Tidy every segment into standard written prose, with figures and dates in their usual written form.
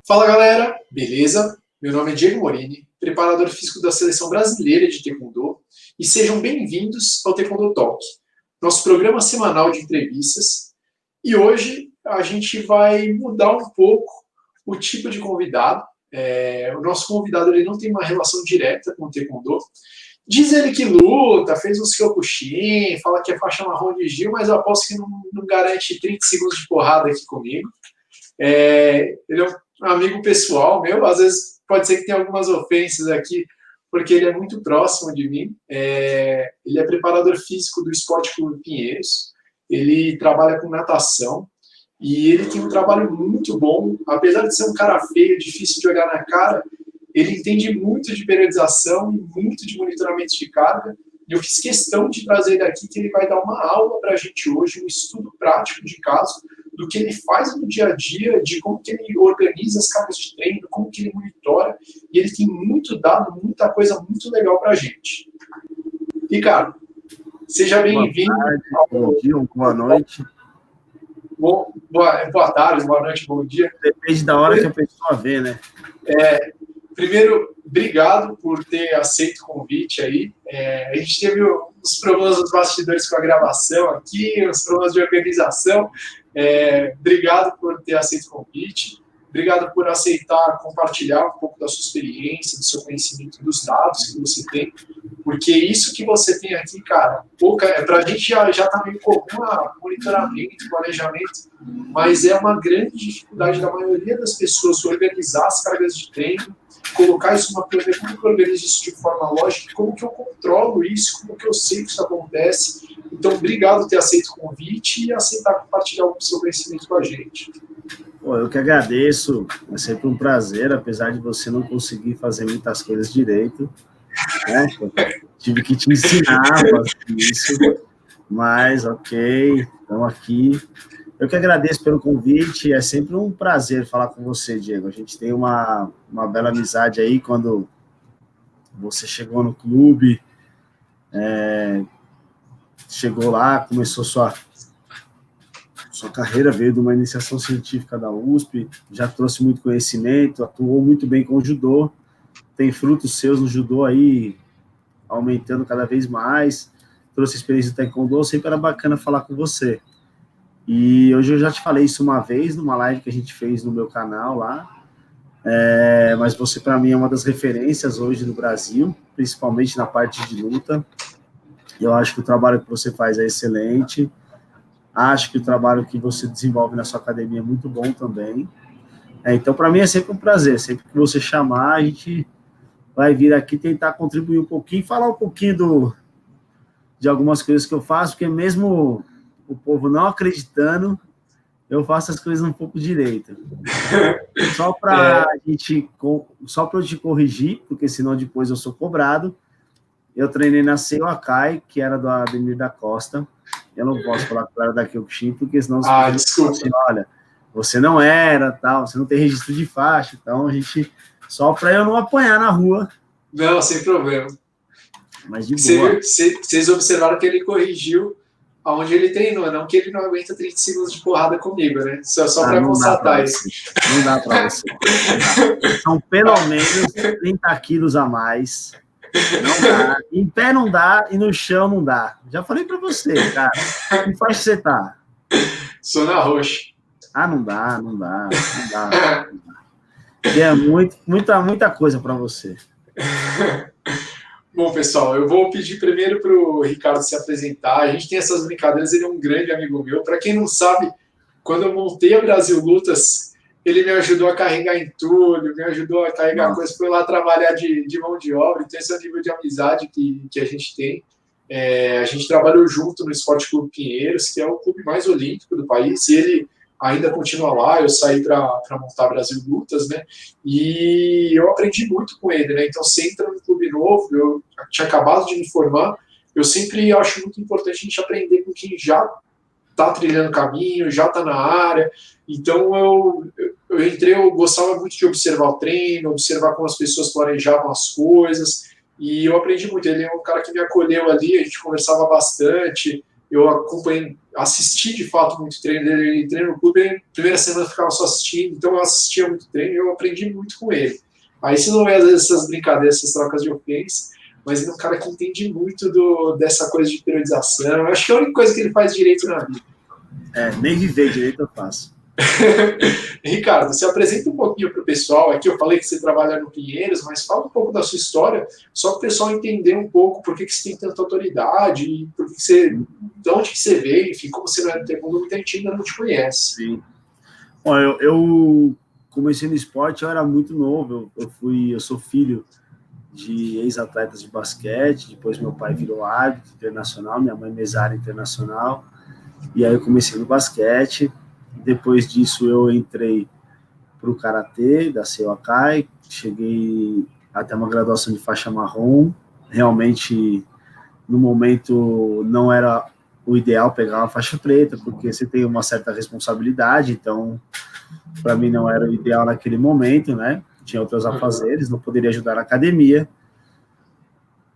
Fala galera, beleza? Meu nome é Diego Morini, preparador físico da Seleção Brasileira de Taekwondo, e sejam bem-vindos ao Taekwondo Talk, nosso programa semanal de entrevistas. E hoje a gente vai mudar um pouco o tipo de convidado. O nosso convidado ele não tem uma relação direta com o Taekwondo. Diz ele que luta, fez uns Kyokushin, fala que é faixa marrom de Gil, mas eu aposto que não garante 30 segundos de porrada aqui comigo. Ele é um amigo pessoal meu, às vezes pode ser que tenha algumas ofensas aqui, porque ele é muito próximo de mim. Ele é preparador físico do Esporte Clube Pinheiros, ele trabalha com natação, e ele tem um trabalho muito bom, apesar de ser um cara feio, difícil de olhar na cara, ele entende muito de periodização e muito de monitoramento de carga, e eu fiz questão de trazer ele aqui, que ele vai dar uma aula para a gente hoje, um estudo prático de caso, do que ele faz no dia a dia, de como que ele organiza as cargas de treino, como que ele monitora, e ele tem muito dado, muita coisa muito legal para a gente. Ricardo, seja bem-vindo. Bom dia, boa noite. Boa tarde, boa noite, bom dia. Depende da hora que a pessoa vê, né? Primeiro, obrigado por ter aceito o convite aí. A gente teve uns problemas nos bastidores com a gravação aqui, uns problemas de organização. Obrigado por ter aceito o convite. Obrigado por aceitar compartilhar um pouco da sua experiência, do seu conhecimento, dos dados que você tem. Porque isso que você tem aqui, cara, para a gente já está meio comum monitoramento, planejamento, mas é uma grande dificuldade da maioria das pessoas organizar as cargas de treino, colocar isso numa planilha, como que eu organizo isso de forma lógica, como que eu controlo isso, como que eu sei que isso acontece. Então, obrigado por ter aceito o convite e aceitar compartilhar o seu conhecimento com a gente. Eu que agradeço, é sempre um prazer, apesar de você não conseguir fazer muitas coisas direito, né? Tive que te ensinar a fazer isso, mas ok, estamos aqui. Eu que agradeço pelo convite, é sempre um prazer falar com você, Diego. A gente tem uma bela amizade aí, quando você chegou no clube, chegou lá, começou sua carreira, veio de uma iniciação científica da USP, já trouxe muito conhecimento, atuou muito bem com o judô, tem frutos seus no judô aí, aumentando cada vez mais, trouxe experiência do taekwondo, sempre era bacana falar com você. E hoje eu já te falei isso uma vez, numa live que a gente fez no meu canal lá, mas você para mim é uma das referências hoje no Brasil, principalmente na parte de luta. Eu acho que o trabalho que você faz é excelente, acho que o trabalho que você desenvolve na sua academia é muito bom também. Então para mim é sempre um prazer, sempre que você chamar, a gente vai vir aqui tentar contribuir um pouquinho, falar um pouquinho de algumas coisas que eu faço, porque mesmo o povo não acreditando, eu faço as coisas um pouco direito. Só para eu te corrigir, porque senão depois eu sou cobrado, eu treinei na Seio Akai, que era do Ademir da Costa. Eu não posso falar que era da Kyokushin, porque senão desculpa. Assim, olha, você não era, tal, você não tem registro de faixa, então a gente... Só para eu não apanhar na rua. Não, sem problema. Mas de boa. Vocês observaram que ele corrigiu aonde ele treinou, não que ele não aguenta 30 segundos de porrada comigo, né? Só para constatar isso. Não dá para você. São pelo menos 30 quilos a mais. Não dá. Em pé não dá e no chão não dá. Já falei para você, cara. Que faixa você tá? Sou na roxa. Não dá. É muita coisa para você. Bom, pessoal, eu vou pedir primeiro para o Ricardo se apresentar. A gente tem essas brincadeiras, ele é um grande amigo meu. Para quem não sabe, quando eu montei a Brasil Lutas, ele me ajudou a carregar entulho, me ajudou a carregar coisas, foi lá trabalhar de mão de obra. Então, esse é o nível de amizade que a gente tem. A gente trabalhou junto no Esporte Clube Pinheiros, que é o clube mais olímpico do país, e ele ainda continua lá. Eu saí para montar Brasil Lutas, né? E eu aprendi muito com ele, né? Então, você entra no clube novo, eu tinha acabado de me formar, eu sempre acho muito importante a gente aprender com quem já está trilhando caminho, já está na área. Então, eu entrei, eu gostava muito de observar o treino, observar como as pessoas planejavam as coisas, e eu aprendi muito. Ele é um cara que me acolheu ali, a gente conversava bastante, eu acompanhei, assisti de fato muito treino dele, ele treina no clube, primeira semana eu ficava só assistindo, então eu assistia muito treino e eu aprendi muito com ele. Aí você não vê às vezes essas brincadeiras, essas trocas de ofensas, mas ele é um cara que entende muito dessa coisa de periodização. Eu acho que é a única coisa que ele faz direito na vida. Nem viver direito eu faço. Ricardo, se apresenta um pouquinho para o pessoal. Aqui eu falei que você trabalha no Pinheiros, mas fala um pouco da sua história, só para o pessoal entender um pouco por que você tem tanta autoridade, e por que você, de onde que você veio, enfim, como você não é do taekwondo, muita gente ainda não te conhece. Sim. Bom, eu comecei no esporte, eu era muito novo, eu sou filho de ex-atletas de basquete, depois meu pai virou árbitro internacional, minha mãe mesária internacional, e aí eu comecei no basquete. Depois disso eu entrei para o Karatê da Seiwakai, cheguei até uma graduação de faixa marrom. Realmente, no momento, não era o ideal pegar uma faixa preta, porque você tem uma certa responsabilidade, então, para mim não era o ideal naquele momento, né? Tinha outros afazeres, não poderia ajudar na academia.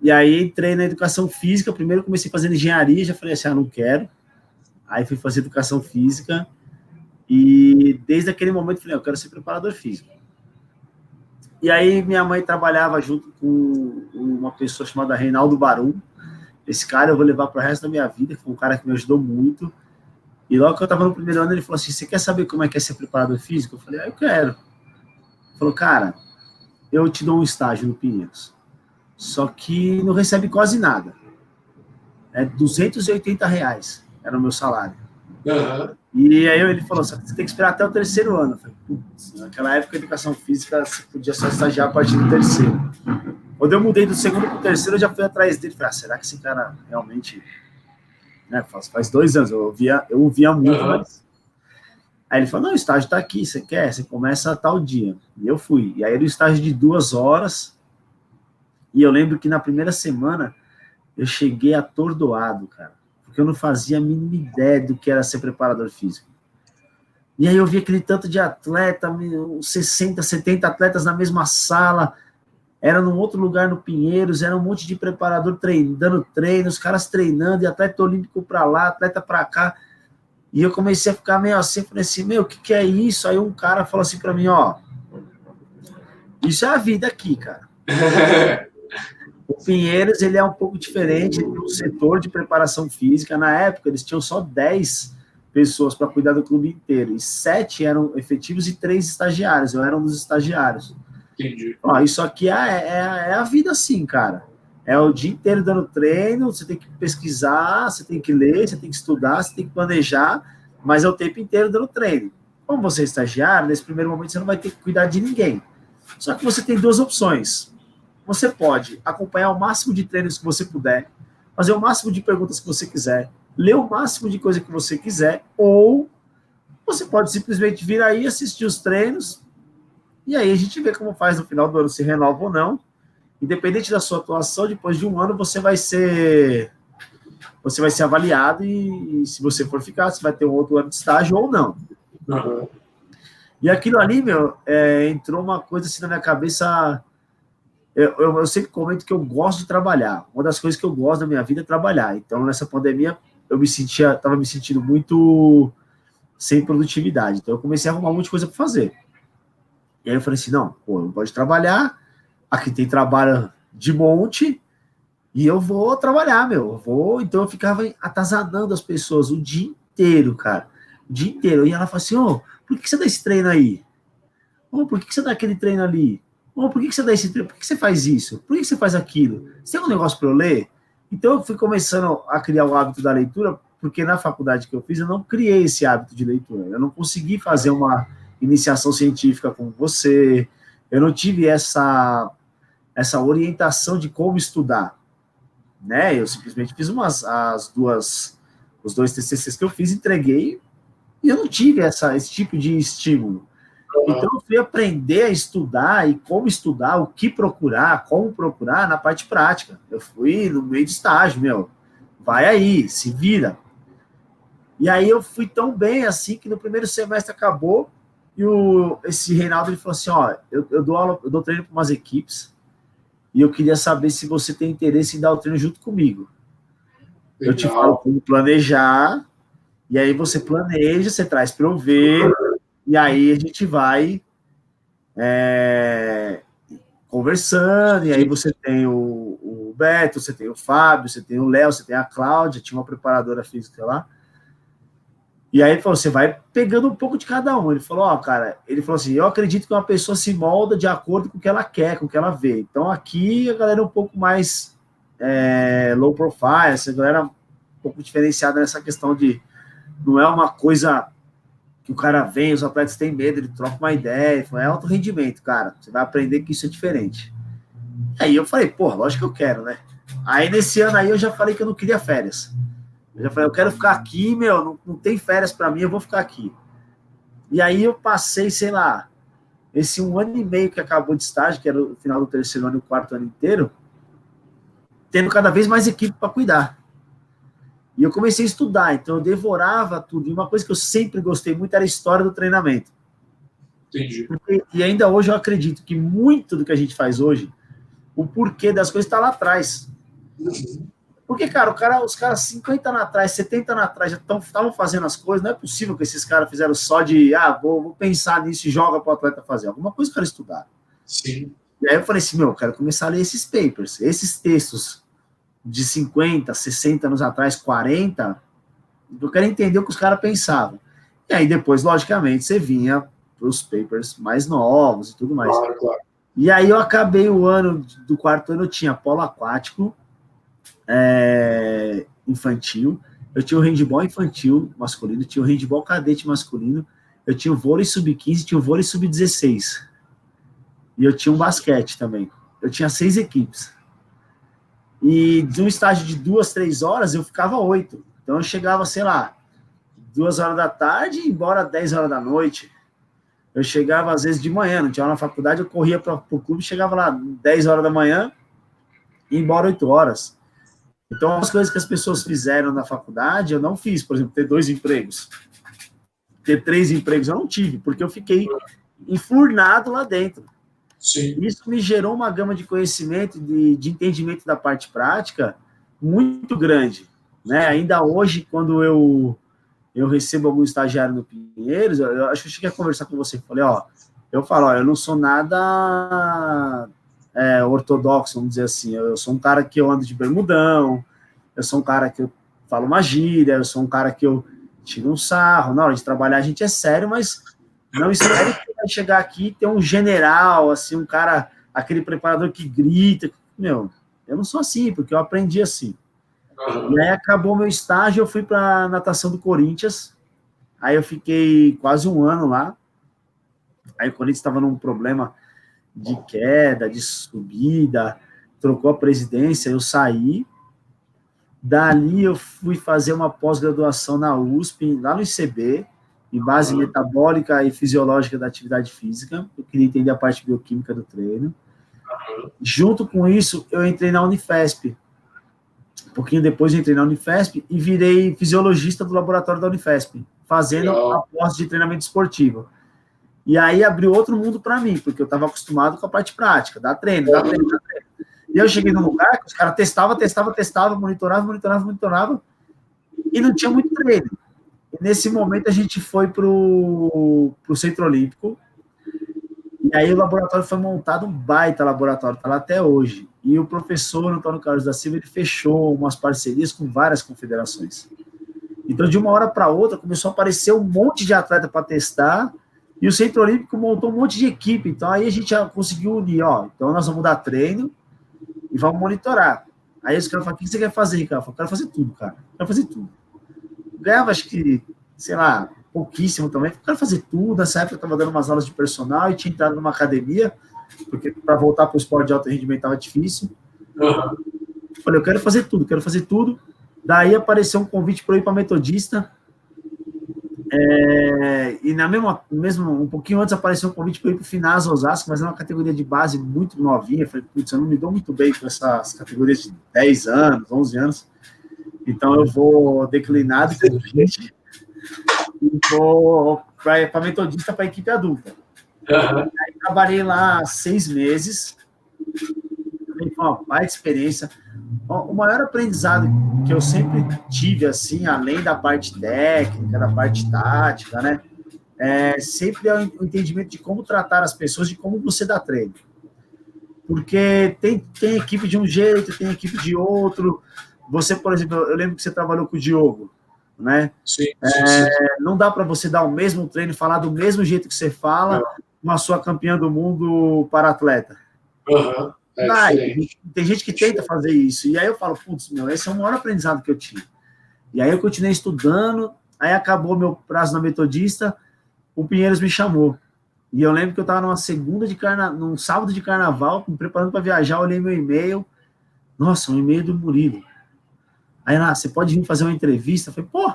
E aí entrei na educação física, primeiro comecei fazendo engenharia, já falei assim, não quero. Aí fui fazer educação física, e desde aquele momento falei, eu quero ser preparador físico. E aí minha mãe trabalhava junto com uma pessoa chamada Reinaldo Barum. Esse cara eu vou levar para o resto da minha vida, que foi um cara que me ajudou muito. E logo que eu estava no primeiro ano, ele falou assim, você quer saber como é que é ser preparador físico? Eu falei, eu quero. Ele falou, cara, eu te dou um estágio no Pinheiros, só que não recebe quase nada. É R$280 era o meu salário. Uhum. E aí ele falou, você tem que esperar até o terceiro ano. Eu falei, putz, naquela época a educação física você podia só estagiar a partir do terceiro. Quando eu mudei do segundo para o terceiro, eu já fui atrás dele. Falei, será que esse cara realmente... Né, faz 2 anos, eu ouvia muito, mas... Aí ele falou, não, o estágio está aqui, você quer? Você começa a tal dia. E eu fui. E aí era um estágio de 2 horas. E eu lembro que na primeira semana eu cheguei atordoado, cara. Porque eu não fazia a mínima ideia do que era ser preparador físico. E aí eu vi aquele tanto de atleta, 60, 70 atletas na mesma sala, era num outro lugar no Pinheiros, era um monte de preparador dando treino, os caras treinando, e atleta olímpico para lá, atleta para cá. E eu comecei a ficar meio assim, falei assim, o que é isso? Aí um cara falou assim para mim, isso é a vida aqui, cara. O Pinheiros, ele é um pouco diferente, ele tem um setor de preparação física. Na época, eles tinham só 10 pessoas para cuidar do clube inteiro, e 7 eram efetivos e 3 estagiários. Eu era um dos estagiários. Entendi. Isso aqui é a vida assim, cara. É o dia inteiro dando treino, você tem que pesquisar, você tem que ler, você tem que estudar, você tem que planejar, mas é o tempo inteiro dando treino. Como você é estagiário, nesse primeiro momento você não vai ter que cuidar de ninguém. Só que você tem 2 opções. Você pode acompanhar o máximo de treinos que você puder, fazer o máximo de perguntas que você quiser, ler o máximo de coisa que você quiser, ou você pode simplesmente vir aí, assistir os treinos, e aí a gente vê como faz no final do ano, se renova ou não. Independente da sua atuação, depois de 1 ano você vai ser avaliado, e se você for ficar, você vai ter um outro ano de estágio ou não. Uhum. E aquilo ali, entrou uma coisa assim na minha cabeça. Eu sempre comento que eu gosto de trabalhar. Uma das coisas que eu gosto da minha vida é trabalhar. Então, nessa pandemia, eu estava me sentindo muito sem produtividade. Então, eu comecei a arrumar um monte de coisa para fazer. E aí eu falei assim, não pode trabalhar, aqui tem trabalho de monte, e eu vou trabalhar, Então, eu ficava atazanando as pessoas o dia inteiro, cara. O dia inteiro. E ela falou assim, por que você dá esse treino aí? Por que você dá aquele treino ali? Por que você dá esse treino? Por que você faz isso? Por que você faz aquilo? Você tem um negócio para eu ler? Então, eu fui começando a criar o hábito da leitura, porque na faculdade que eu fiz, eu não criei esse hábito de leitura. Eu não consegui fazer uma iniciação científica com você. Eu não tive essa orientação de como estudar, né? Eu simplesmente fiz os 2 TCCs que eu fiz, entreguei, e eu não tive esse tipo de estímulo. Então, eu fui aprender a estudar e como estudar, o que procurar, como procurar na parte prática. Eu fui no meio de estágio, vai aí, se vira. E aí eu fui tão bem assim que no primeiro semestre acabou, e esse Reinaldo ele falou assim, eu dou treino para umas equipes, e eu queria saber se você tem interesse em dar o treino junto comigo. Eu te falo como planejar, e aí você planeja, você traz para eu ver, e aí a gente vai conversando, e aí você tem o Beto, você tem o Fábio, você tem o Léo, você tem a Cláudia, tinha uma preparadora física lá. E aí ele falou, você vai pegando um pouco de cada um. Ele falou, cara, ele falou assim, eu acredito que uma pessoa se molda de acordo com o que ela quer, com o que ela vê. Então aqui a galera é um pouco mais low profile, essa galera um pouco diferenciada nessa questão de não é uma coisa que o cara vem, os atletas têm medo, ele troca uma ideia, é alto rendimento, cara. Você vai aprender que isso é diferente. Aí eu falei, lógico que eu quero, né? Aí nesse ano aí eu já falei que eu não queria férias. Eu já falei, eu quero ficar aqui, não tem férias para mim, eu vou ficar aqui. E aí eu passei, sei lá, esse 1 ano e meio que acabou de estágio, que era o final do 3º ano e o 4º ano inteiro, tendo cada vez mais equipe para cuidar. E eu comecei a estudar, então eu devorava tudo. E uma coisa que eu sempre gostei muito era a história do treinamento. Entendi. E ainda hoje eu acredito que muito do que a gente faz hoje, o porquê das coisas está lá atrás. Porque, cara, os caras 50 anos atrás, 70 anos atrás já estavam fazendo as coisas, não é possível que esses caras fizeram só de, vou pensar nisso e joga para o atleta fazer. Alguma coisa que o cara estudar. Sim. E aí eu falei assim, eu quero começar a ler esses papers, esses textos de 50, 60 anos atrás, 40, eu quero entender o que os caras pensavam. E aí depois, logicamente, você vinha para os papers mais novos e tudo mais. Claro. E aí eu acabei o ano do 4º ano, eu tinha polo aquático, infantil, eu tinha o handball infantil masculino, tinha o handball cadete masculino, eu tinha o vôlei sub-15, tinha o vôlei sub-16. E eu tinha um basquete também. Eu tinha 6 equipes. E de um estágio de 2, 3 horas, eu ficava 8. Então eu chegava, sei lá, 2 horas da tarde e embora 10 horas da noite. Eu chegava, às vezes, de manhã, não tinha aula na faculdade, eu corria para o clube, chegava lá 10 horas da manhã e ia embora 8 horas. Então, as coisas que as pessoas fizeram na faculdade, eu não fiz. Por exemplo, ter 2 empregos. Ter 3 empregos, eu não tive, porque eu fiquei enfurnado lá dentro. Sim. Isso me gerou uma gama de conhecimento, de entendimento da parte prática muito grande. Né? Ainda hoje, quando eu recebo algum estagiário no Pinheiros, eu acho que eu cheguei a conversar com você, falei, eu não sou nada ortodoxo, vamos dizer assim, eu sou um cara que eu ando de bermudão, eu sou um cara que eu falo uma gíria, eu sou um cara que eu tiro um sarro, na hora de trabalhar a gente é sério, mas não espere que vai chegar aqui e ter um general, assim, um cara, aquele preparador que grita, eu não sou assim, porque eu aprendi assim. E aí acabou meu estágio, eu fui para natação do Corinthians, aí eu fiquei quase 1 ano lá, aí o Corinthians estava num problema de queda, de subida, trocou a presidência, eu saí, dali eu fui fazer uma pós-graduação na USP, lá no ICB, em base metabólica e fisiológica da atividade física, eu queria entender a parte bioquímica do treino. Junto com isso, eu entrei na Unifesp. Um pouquinho depois eu entrei na Unifesp e virei fisiologista do laboratório da Unifesp, fazendo a pós de treinamento esportivo. E aí abriu outro mundo para mim, porque eu estava acostumado com a parte prática, dar treino. E eu cheguei num lugar que os caras testavam, monitoravam, e não tinha muito treino. E nesse momento a gente foi para o Centro Olímpico, e aí o laboratório foi montado, um baita laboratório, está lá até hoje. E o professor Antônio Carlos da Silva, ele fechou umas parcerias com várias confederações. Então, de uma hora para outra, começou a aparecer um monte de atleta para testar, e o Centro Olímpico montou um monte de equipe. Então, aí a gente já conseguiu unir, então nós vamos dar treino e vamos monitorar. Aí os caras falam, o que você quer fazer, Ricardo? Eu falo, quero fazer tudo, cara. Quero fazer tudo. Ganhava, acho que, sei lá, pouquíssimo também. Eu quero fazer tudo. Nessa época eu estava dando umas aulas de personal e tinha entrado numa academia, porque para voltar para o esporte de alto rendimento estava difícil. Falei, eu quero fazer tudo. Daí apareceu um convite para eu ir para Metodista. E mesmo um pouquinho antes apareceu um convite para eu ir para o Finasa Osasco, mas é uma categoria de base muito novinha. Falei, putz, eu não me dou muito bem com essas categorias de 10 anos, 11 anos. Então eu vou declinado e vou para Metodista, para a equipe adulta. Aí trabalhei lá 6 meses, foi uma baita experiência. O maior aprendizado que eu sempre tive, assim, além da parte técnica, da parte tática, né? Sempre é o entendimento de como tratar as pessoas, de como você dá treino. Porque tem equipe de um jeito, tem equipe de outro. Você, por exemplo, eu lembro que você trabalhou com o Diogo, né? Sim, sim, sim. Não dá para você dar o mesmo treino, falar do mesmo jeito que você fala, com a sua campeã do mundo para atleta. Uhum. Diferente. Tem gente que tenta fazer isso. E aí eu falo, putz, meu, esse é o maior aprendizado que eu tive. E aí eu continuei estudando, aí acabou meu prazo na Metodista, o Pinheiros me chamou. E eu lembro que eu estava num sábado de carnaval, me preparando para viajar, olhei meu e-mail. Nossa, um e-mail do Murilo. Aí, você pode vir fazer uma entrevista? Eu falei, pô,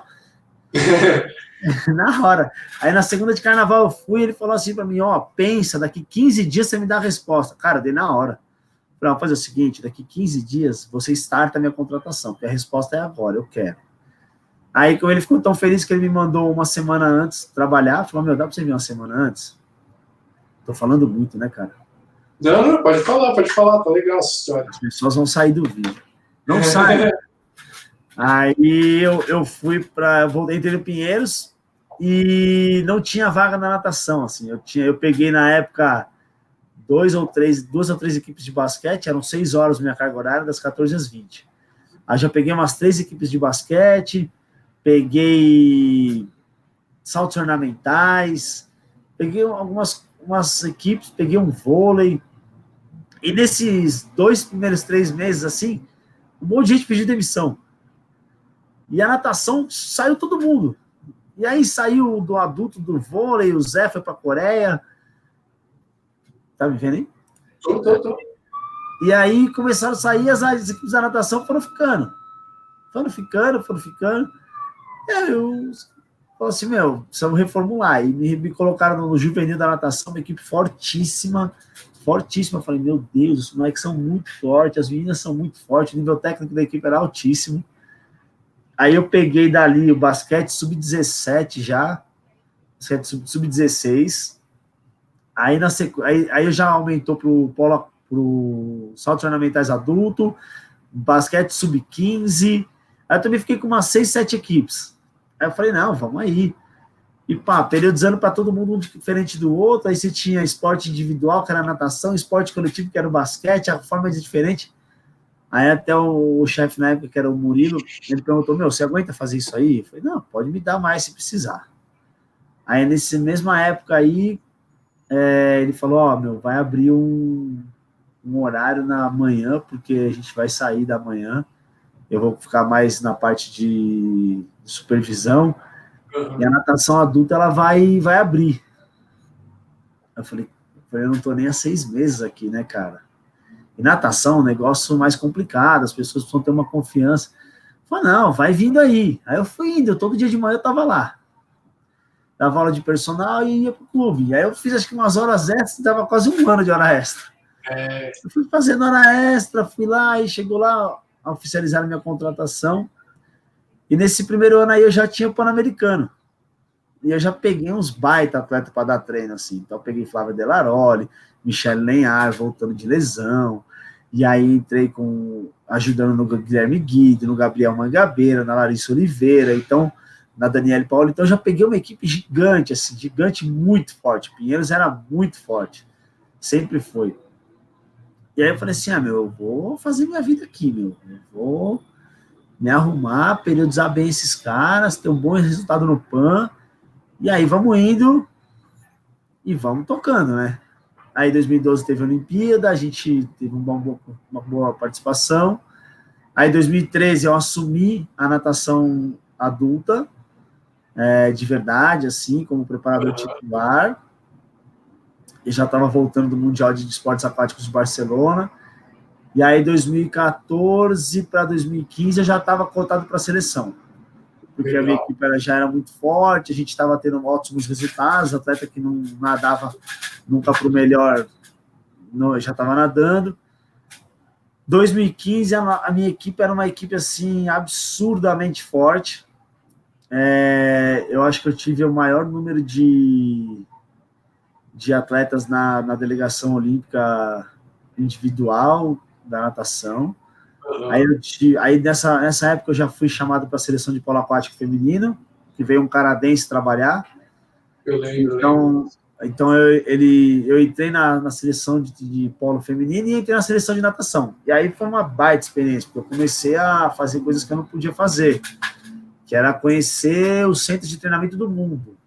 na hora. Aí na segunda de carnaval eu fui, ele falou assim para mim, ó, pensa, daqui 15 dias você me dá a resposta. Cara, dei na hora. Falei, vamos fazer o seguinte, daqui 15 dias você starta a minha contratação, porque a resposta é agora, eu quero. Aí, como ele ficou tão feliz que ele me mandou uma semana antes trabalhar, falou, meu, dá para você vir uma semana antes? Tô falando muito, né, cara? Não, pode falar, tá legal essa história. As pessoas vão sair do vídeo. Não sai. Aí eu fui para, entrei no Pinheiros e não tinha vaga na natação, assim. Eu peguei na época duas ou três equipes de basquete, eram 6 horas minha carga horária, das 14 às 20. Aí já peguei umas 3 equipes de basquete, peguei saltos ornamentais, peguei umas equipes, peguei um vôlei. E nesses 2 primeiros 3 meses, assim, um monte de gente pediu demissão. E a natação saiu todo mundo. E aí saiu do adulto do vôlei, o Zé foi para a Coreia. Tá me vendo aí? Tô. E aí começaram a sair, as equipes da natação foram ficando. E aí eu falei assim, meu, precisamos reformular. E me colocaram no juvenil da natação, uma equipe fortíssima. Eu falei, meu Deus, os moleques são muito fortes, as meninas são muito fortes, o nível técnico da equipe era altíssimo. Aí eu peguei dali o basquete sub-17 já, sub-16. Aí eu já aumentou pro saltos ornamentais adulto, basquete sub-15. Aí eu também fiquei com umas 6, 7 equipes. Aí eu falei, não, vamos aí. E pá, periodizando para todo mundo um diferente do outro. Aí você tinha esporte individual, que era a natação, esporte coletivo, que era o basquete, a forma de diferente. Aí até o chefe na época, que era o Murilo, ele perguntou, meu, você aguenta fazer isso aí? Eu falei, não, pode me dar mais se precisar. Aí nessa mesma época aí, ele falou, ó, meu, vai abrir um horário na manhã, porque a gente vai sair da manhã, eu vou ficar mais na parte de supervisão, e a natação adulta, ela vai abrir. Eu falei, eu não tô nem há 6 meses aqui, né, cara? E natação é um negócio mais complicado, as pessoas precisam ter uma confiança. Eu falei, não, vai vindo aí. Aí eu fui indo, todo dia de manhã eu tava lá. Dava aula de personal e ia pro clube. E aí eu fiz acho que umas horas extras, dava quase 1 ano de hora extra. Eu fui fazendo hora extra, fui lá e chegou lá, oficializaram minha contratação. E nesse primeiro ano aí eu já tinha o Pan-Americano. E eu já peguei uns baita atletas para dar treino, assim. Então eu peguei Flávia Delaroli, Michele Lenhar, voltando de lesão. E aí entrei ajudando no Guilherme Guido, no Gabriel Mangabeira, na Larissa Oliveira, então, na Daniele Paulo. Então eu já peguei uma equipe gigante, assim, gigante, muito forte. Pinheiros era muito forte. Sempre foi. E aí eu falei assim, meu, eu vou fazer minha vida aqui, meu. Eu vou me arrumar, periodizar bem esses caras, ter um bom resultado no PAN. E aí vamos indo e vamos tocando, né? Aí em 2012 teve a Olimpíada, a gente teve uma boa participação. Aí em 2013 eu assumi a natação adulta, de verdade, assim, como preparador titular. E já estava voltando do Mundial de Esportes Aquáticos de Barcelona. E aí, 2014 para 2015, eu já estava cotado para a seleção. Porque a minha equipe já era muito forte, a gente estava tendo ótimos resultados, atleta que não nadava nunca para o melhor, já estava nadando. 2015, a minha equipe era uma equipe assim, absurdamente forte. Eu acho que eu tive o maior número de atletas na delegação olímpica individual da natação. Aí nessa época eu já fui chamado para a seleção de polo aquático feminino, que veio um canadense trabalhar. Eu lembro. Então eu entrei na seleção de polo feminino e entrei na seleção de natação. E aí foi uma baita experiência, porque eu comecei a fazer coisas que eu não podia fazer, que era conhecer os centros de treinamento do mundo.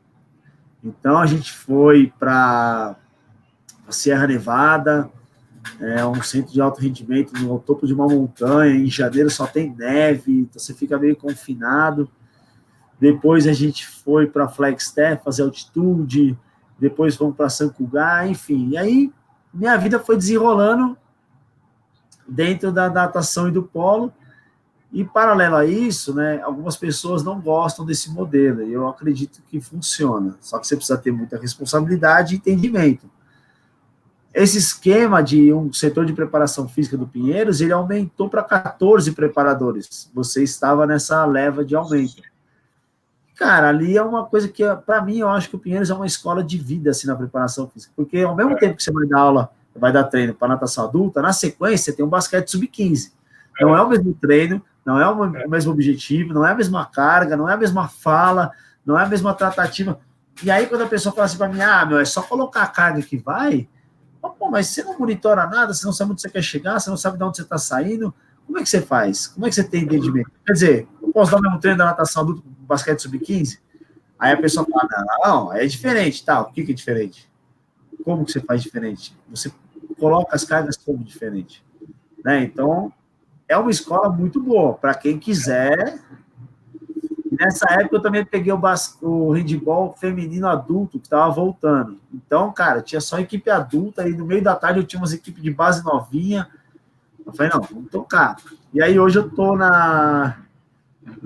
Então a gente foi para a Sierra Nevada, um centro de alto rendimento no topo de uma montanha. Em janeiro só tem neve, então você fica meio confinado. Depois a gente foi para Flagstaff fazer altitude, depois fomos para San Cugat, enfim. E aí minha vida foi desenrolando dentro da natação e do polo. E paralelo a isso, né, algumas pessoas não gostam desse modelo, e eu acredito que funciona. Só que você precisa ter muita responsabilidade e entendimento. Esse esquema de um setor de preparação física do Pinheiros, ele aumentou para 14 preparadores. Você estava nessa leva de aumento. Cara, ali é uma coisa que, para mim, eu acho que o Pinheiros é uma escola de vida, assim, na preparação física. Porque ao mesmo tempo que você vai dar aula, vai dar treino para natação adulta, na sequência você tem um basquete sub-15. Não é o mesmo treino, não é o mesmo objetivo, não é a mesma carga, não é a mesma fala, não é a mesma tratativa. E aí, quando a pessoa fala assim para mim, é só colocar a carga que vai, pô, mas você não monitora nada, você não sabe onde você quer chegar, você não sabe de onde você está saindo, como é que você faz? Como é que você tem entendimento? Quer dizer, eu posso dar o mesmo treino da natação adulta com basquete sub-15? Aí a pessoa fala, não, é diferente, tá? O que é diferente? Como que você faz diferente? Você coloca as cargas como diferente, né? Então, é uma escola muito boa para quem quiser. E nessa época eu também peguei o handball feminino adulto que estava voltando. Então, cara, tinha só equipe adulta e no meio da tarde eu tinha umas equipes de base novinha. Eu falei, não, vamos tocar. E aí hoje eu tô na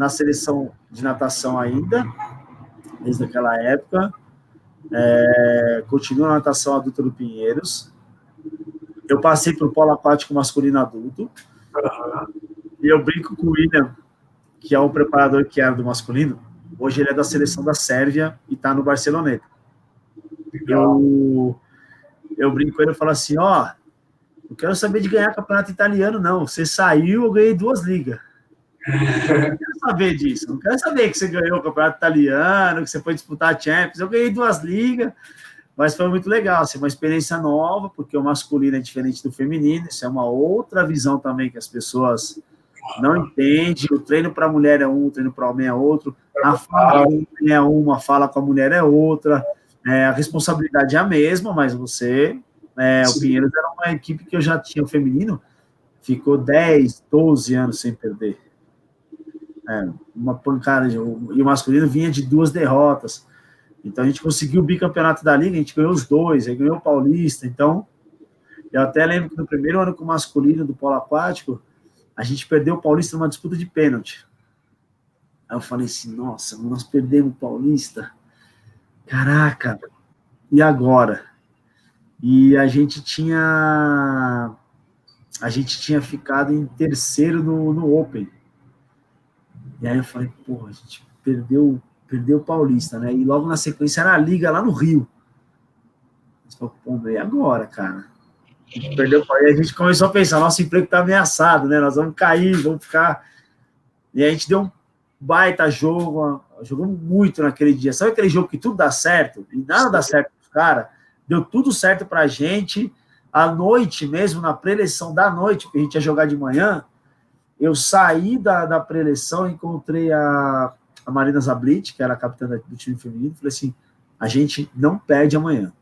seleção de natação ainda, desde aquela época. Continuo na natação adulta do Pinheiros. Eu passei para o polo aquático masculino adulto. E eu brinco com o William, que é o preparador que era do masculino. Hoje ele é da seleção da Sérvia e está no Barceloneta. Eu brinco com ele e falo assim, não quero saber de ganhar campeonato italiano, não. Você saiu, eu ganhei 2 ligas. Não quero saber disso. Não quero saber que você ganhou o campeonato italiano, que você foi disputar a Champions. Eu ganhei 2 ligas, mas foi muito legal. Assim, uma experiência nova, porque o masculino é diferente do feminino. Isso é uma outra visão também que as pessoas não entendem. O treino para a mulher é um, o treino para o homem é outro. A fala com o homem é uma, a fala com a mulher é outra. A responsabilidade é a mesma, mas você... o Pinheiros era uma equipe que eu já tinha, o feminino ficou 10, 12 anos sem perder. Uma pancada, e o masculino vinha de 2 derrotas. Então a gente conseguiu o bicampeonato da liga, a gente ganhou os 2, aí ganhou o Paulista. Então, eu até lembro que no primeiro ano com o masculino do polo aquático, a gente perdeu o Paulista numa disputa de pênalti. Aí eu falei assim, nossa, nós perdemos o Paulista. Caraca, e agora? E a gente tinha ficado em terceiro no Open. E aí eu falei, a gente perdeu o Paulista, né? E logo na sequência era a Liga lá no Rio. Eu falei, e agora, cara? A gente perdeu o Paulista. E a gente começou a pensar, nosso emprego tá ameaçado, né? Nós vamos cair, vamos ficar... E a gente deu um baita jogo, jogamos muito naquele dia. Sabe aquele jogo que tudo dá certo? E nada dá certo pros caras? Deu tudo certo pra gente. À noite mesmo, na pré-eleição da noite, que a gente ia jogar de manhã, eu saí da pré-eleição, encontrei a Marina Zablit, que era a capitã do time feminino, falei assim, a gente não perde amanhã.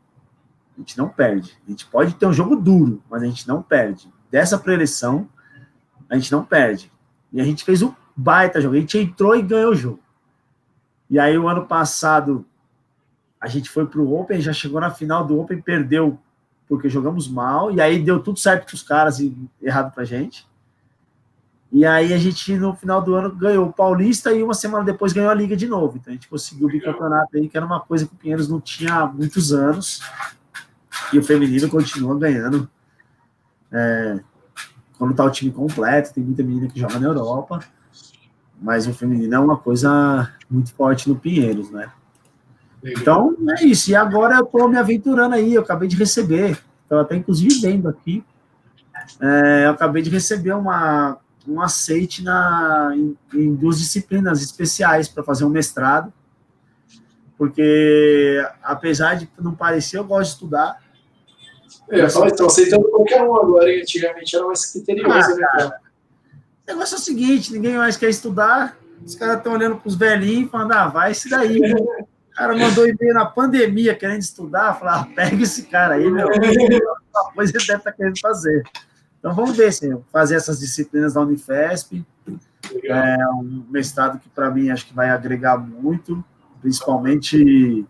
A gente não perde. A gente pode ter um jogo duro, mas a gente não perde. Dessa pré-eleição, a gente não perde. E a gente fez um baita jogo. A gente entrou e ganhou o jogo. E aí, o ano passado, a gente foi para o Open, já chegou na final do Open, perdeu porque jogamos mal, e aí deu tudo certo para os caras e errado para a gente. E aí a gente, no final do ano, ganhou o Paulista e uma semana depois ganhou a Liga de novo. Então a gente conseguiu o bicampeonato aí, que era uma coisa que o Pinheiros não tinha há muitos anos. E o feminino continua ganhando. Quando tá o time completo, tem muita menina que joga na Europa. Mas o feminino é uma coisa muito forte no Pinheiros, né? Então, é isso. E agora eu tô me aventurando aí, eu acabei de receber. Estou até, inclusive, vendo aqui. Eu acabei de receber uma um aceite em 2 disciplinas especiais para fazer um mestrado, porque, apesar de não parecer, eu gosto de estudar. Estão aceitando qualquer um agora, e antigamente era mais criterioso, né, cara? O negócio é o seguinte, ninguém mais quer estudar, os caras estão olhando para os velhinhos e falando, vai esse daí. O cara mandou e-mail na pandemia querendo estudar, falar, pega esse cara aí, meu. Alguma coisa ele deve estar querendo fazer. Então, vamos ver, se fazer essas disciplinas da Unifesp. É um mestrado que, para mim, acho que vai agregar muito, principalmente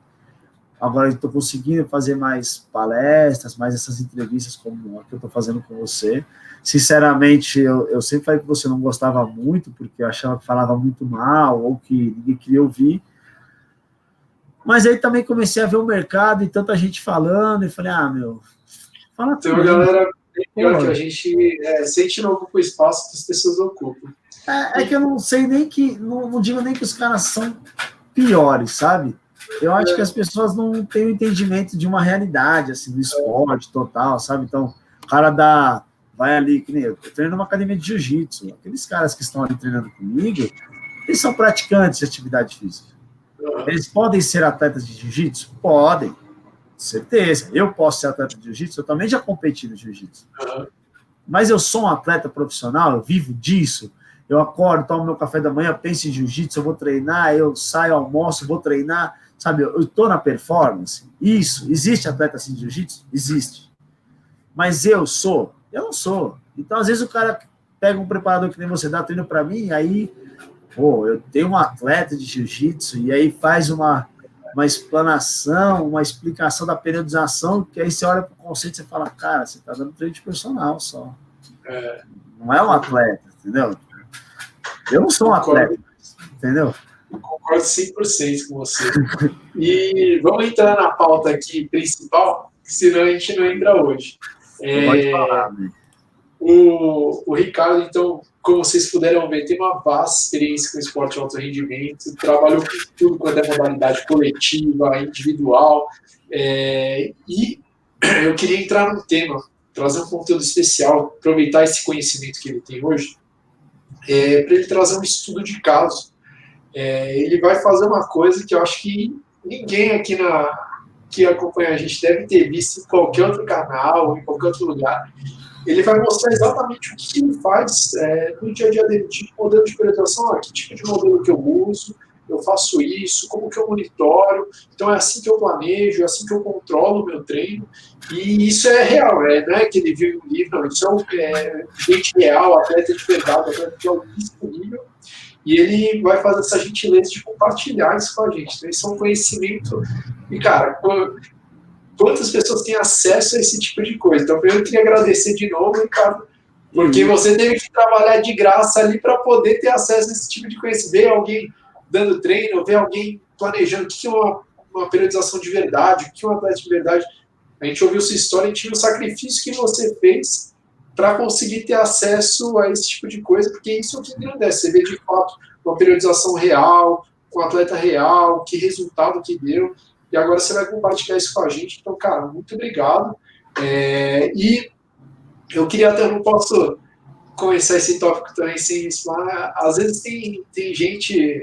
agora eu estou conseguindo fazer mais palestras, mais essas entrevistas como a que eu estou fazendo com você. Sinceramente, eu sempre falei que você não gostava muito, porque eu achava que falava muito mal, ou que ninguém queria ouvir. Mas aí também comecei a ver o mercado e tanta gente falando, e falei, fala tem uma galera pior que a gente sente novo com o espaço que as pessoas ocupam. É que eu não sei nem que, não digo nem que os caras são piores, sabe? Eu acho que as pessoas não têm o entendimento de uma realidade, assim, do esporte total, sabe? Então, o cara vai ali, que nem eu treino numa academia de jiu-jitsu. Aqueles caras que estão ali treinando comigo, eles são praticantes de atividade física. Eles podem ser atletas de jiu-jitsu? Podem, certeza. Eu posso ser atleta de jiu-jitsu, eu também já competi no jiu-jitsu. Mas eu sou um atleta profissional, eu vivo disso. Eu acordo, tomo meu café da manhã, penso em jiu-jitsu, eu vou treinar, eu saio, almoço, vou treinar. Sabe, eu estou na performance. Isso, existe atleta assim de jiu-jitsu? Existe. Mas eu não sou. Então, às vezes, o cara pega um preparador que nem você dá treino para mim, e aí, eu tenho um atleta de jiu-jitsu, e aí faz uma explanação, uma explicação da periodização, que aí você olha para o conceito e você fala, cara, você está dando treino de personal só. Não é um atleta, entendeu? Eu não sou um atleta, entendeu? Concordo 100% com você. E vamos entrar na pauta aqui principal, senão a gente não entra hoje. Pode falar, né? O Ricardo, então, como vocês puderam ver, tem uma vasta experiência com esporte de alto rendimento, trabalhou com tudo quanto é modalidade coletiva, individual, e eu queria entrar no tema, trazer um conteúdo especial, aproveitar esse conhecimento que ele tem hoje, para ele trazer um estudo de caso. Ele vai fazer uma coisa que eu acho que ninguém aqui que acompanha a gente deve ter visto em qualquer outro canal, em qualquer outro lugar. Ele vai mostrar exatamente o que ele faz no dia a dia dele, tipo modelo de periodização, que tipo de modelo que eu uso, eu faço isso, como que eu monitoro, então é assim que eu planejo, é assim que eu controlo o meu treino, e isso é real, não é que ele viu um livro, não, isso é gente real, atleta de verdade, atleta de altíssimo nível, e ele vai fazer essa gentileza de compartilhar isso com a gente. Então, isso é um conhecimento. E, cara, quantas pessoas têm acesso a esse tipo de coisa? Então, eu queria agradecer de novo, Ricardo, porque você teve que trabalhar de graça ali para poder ter acesso a esse tipo de conhecimento. Ver alguém dando treino, ver alguém planejando o que é uma periodização de verdade, o que é um atleta de verdade. A gente ouviu sua história, a gente viu o sacrifício que você fez para conseguir ter acesso a esse tipo de coisa, porque isso é o que engrandece. Você vê, de fato, uma periodização real, com um atleta real, que resultado que deu, e agora você vai compartilhar isso com a gente. Então, cara, muito obrigado. E eu queria até, não posso começar esse tópico também sem falar, às vezes tem gente,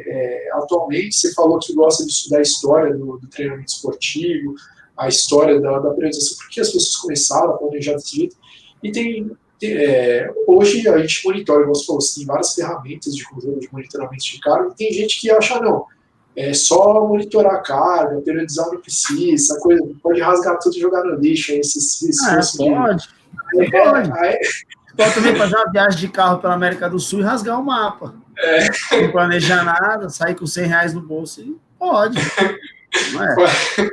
atualmente, você falou que gosta de estudar a história do treinamento esportivo, a história da periodização, porque as pessoas começaram a planejar desse jeito, e hoje a gente monitora, como você falou, tem várias ferramentas de controle de monitoramento de carga, e tem gente que acha, não, é só monitorar a carga, periodizar não precisa, essa coisa, pode rasgar tudo e jogar no lixo, pode. Pode também fazer uma viagem de carro pela América do Sul e rasgar o mapa. Não planejar nada, sair com R$100 no bolso, pode. Não é?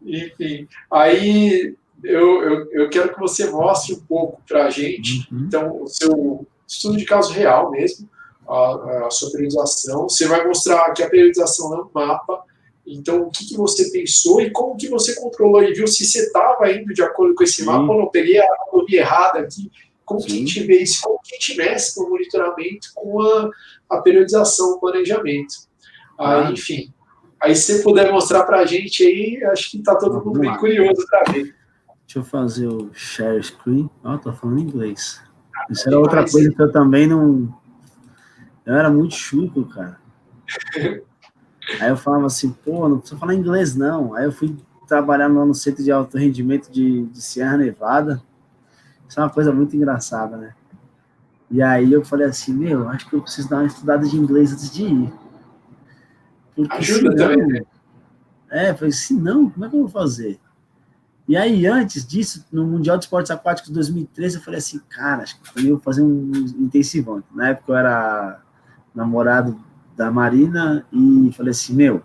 Enfim, aí eu quero que você mostre um pouco para a gente, então, o seu estudo de caso real mesmo, a sua periodização. Você vai mostrar que a periodização é um mapa, então o que você pensou e como que você controlou e viu se você estava indo de acordo com esse mapa ou não. Peguei a analogia errada aqui, como que a gente vê isso, como que a gente mescla o monitoramento com a periodização, o planejamento. Aí, enfim, aí se você puder mostrar para a gente aí, acho que está todo mundo bem curioso para ver. Deixa eu fazer o share screen. Tô falando em inglês. Isso era outra coisa que eu também não... Eu era muito chucro, cara. Aí eu falava assim, pô, não precisa falar inglês, não. Aí eu fui trabalhar lá no Centro de Alto Rendimento de Sierra Nevada. Isso é uma coisa muito engraçada, né? E aí eu falei assim, meu, acho que eu preciso dar uma estudada de inglês antes de ir. Porque ajuda senão... também, né? Eu falei, se não, como é que eu vou fazer? E aí, antes disso, no Mundial de Esportes Aquáticos de 2013, eu falei assim, cara, acho que eu vou fazer um intensivão. Na época eu era namorado da Marina e falei assim, meu,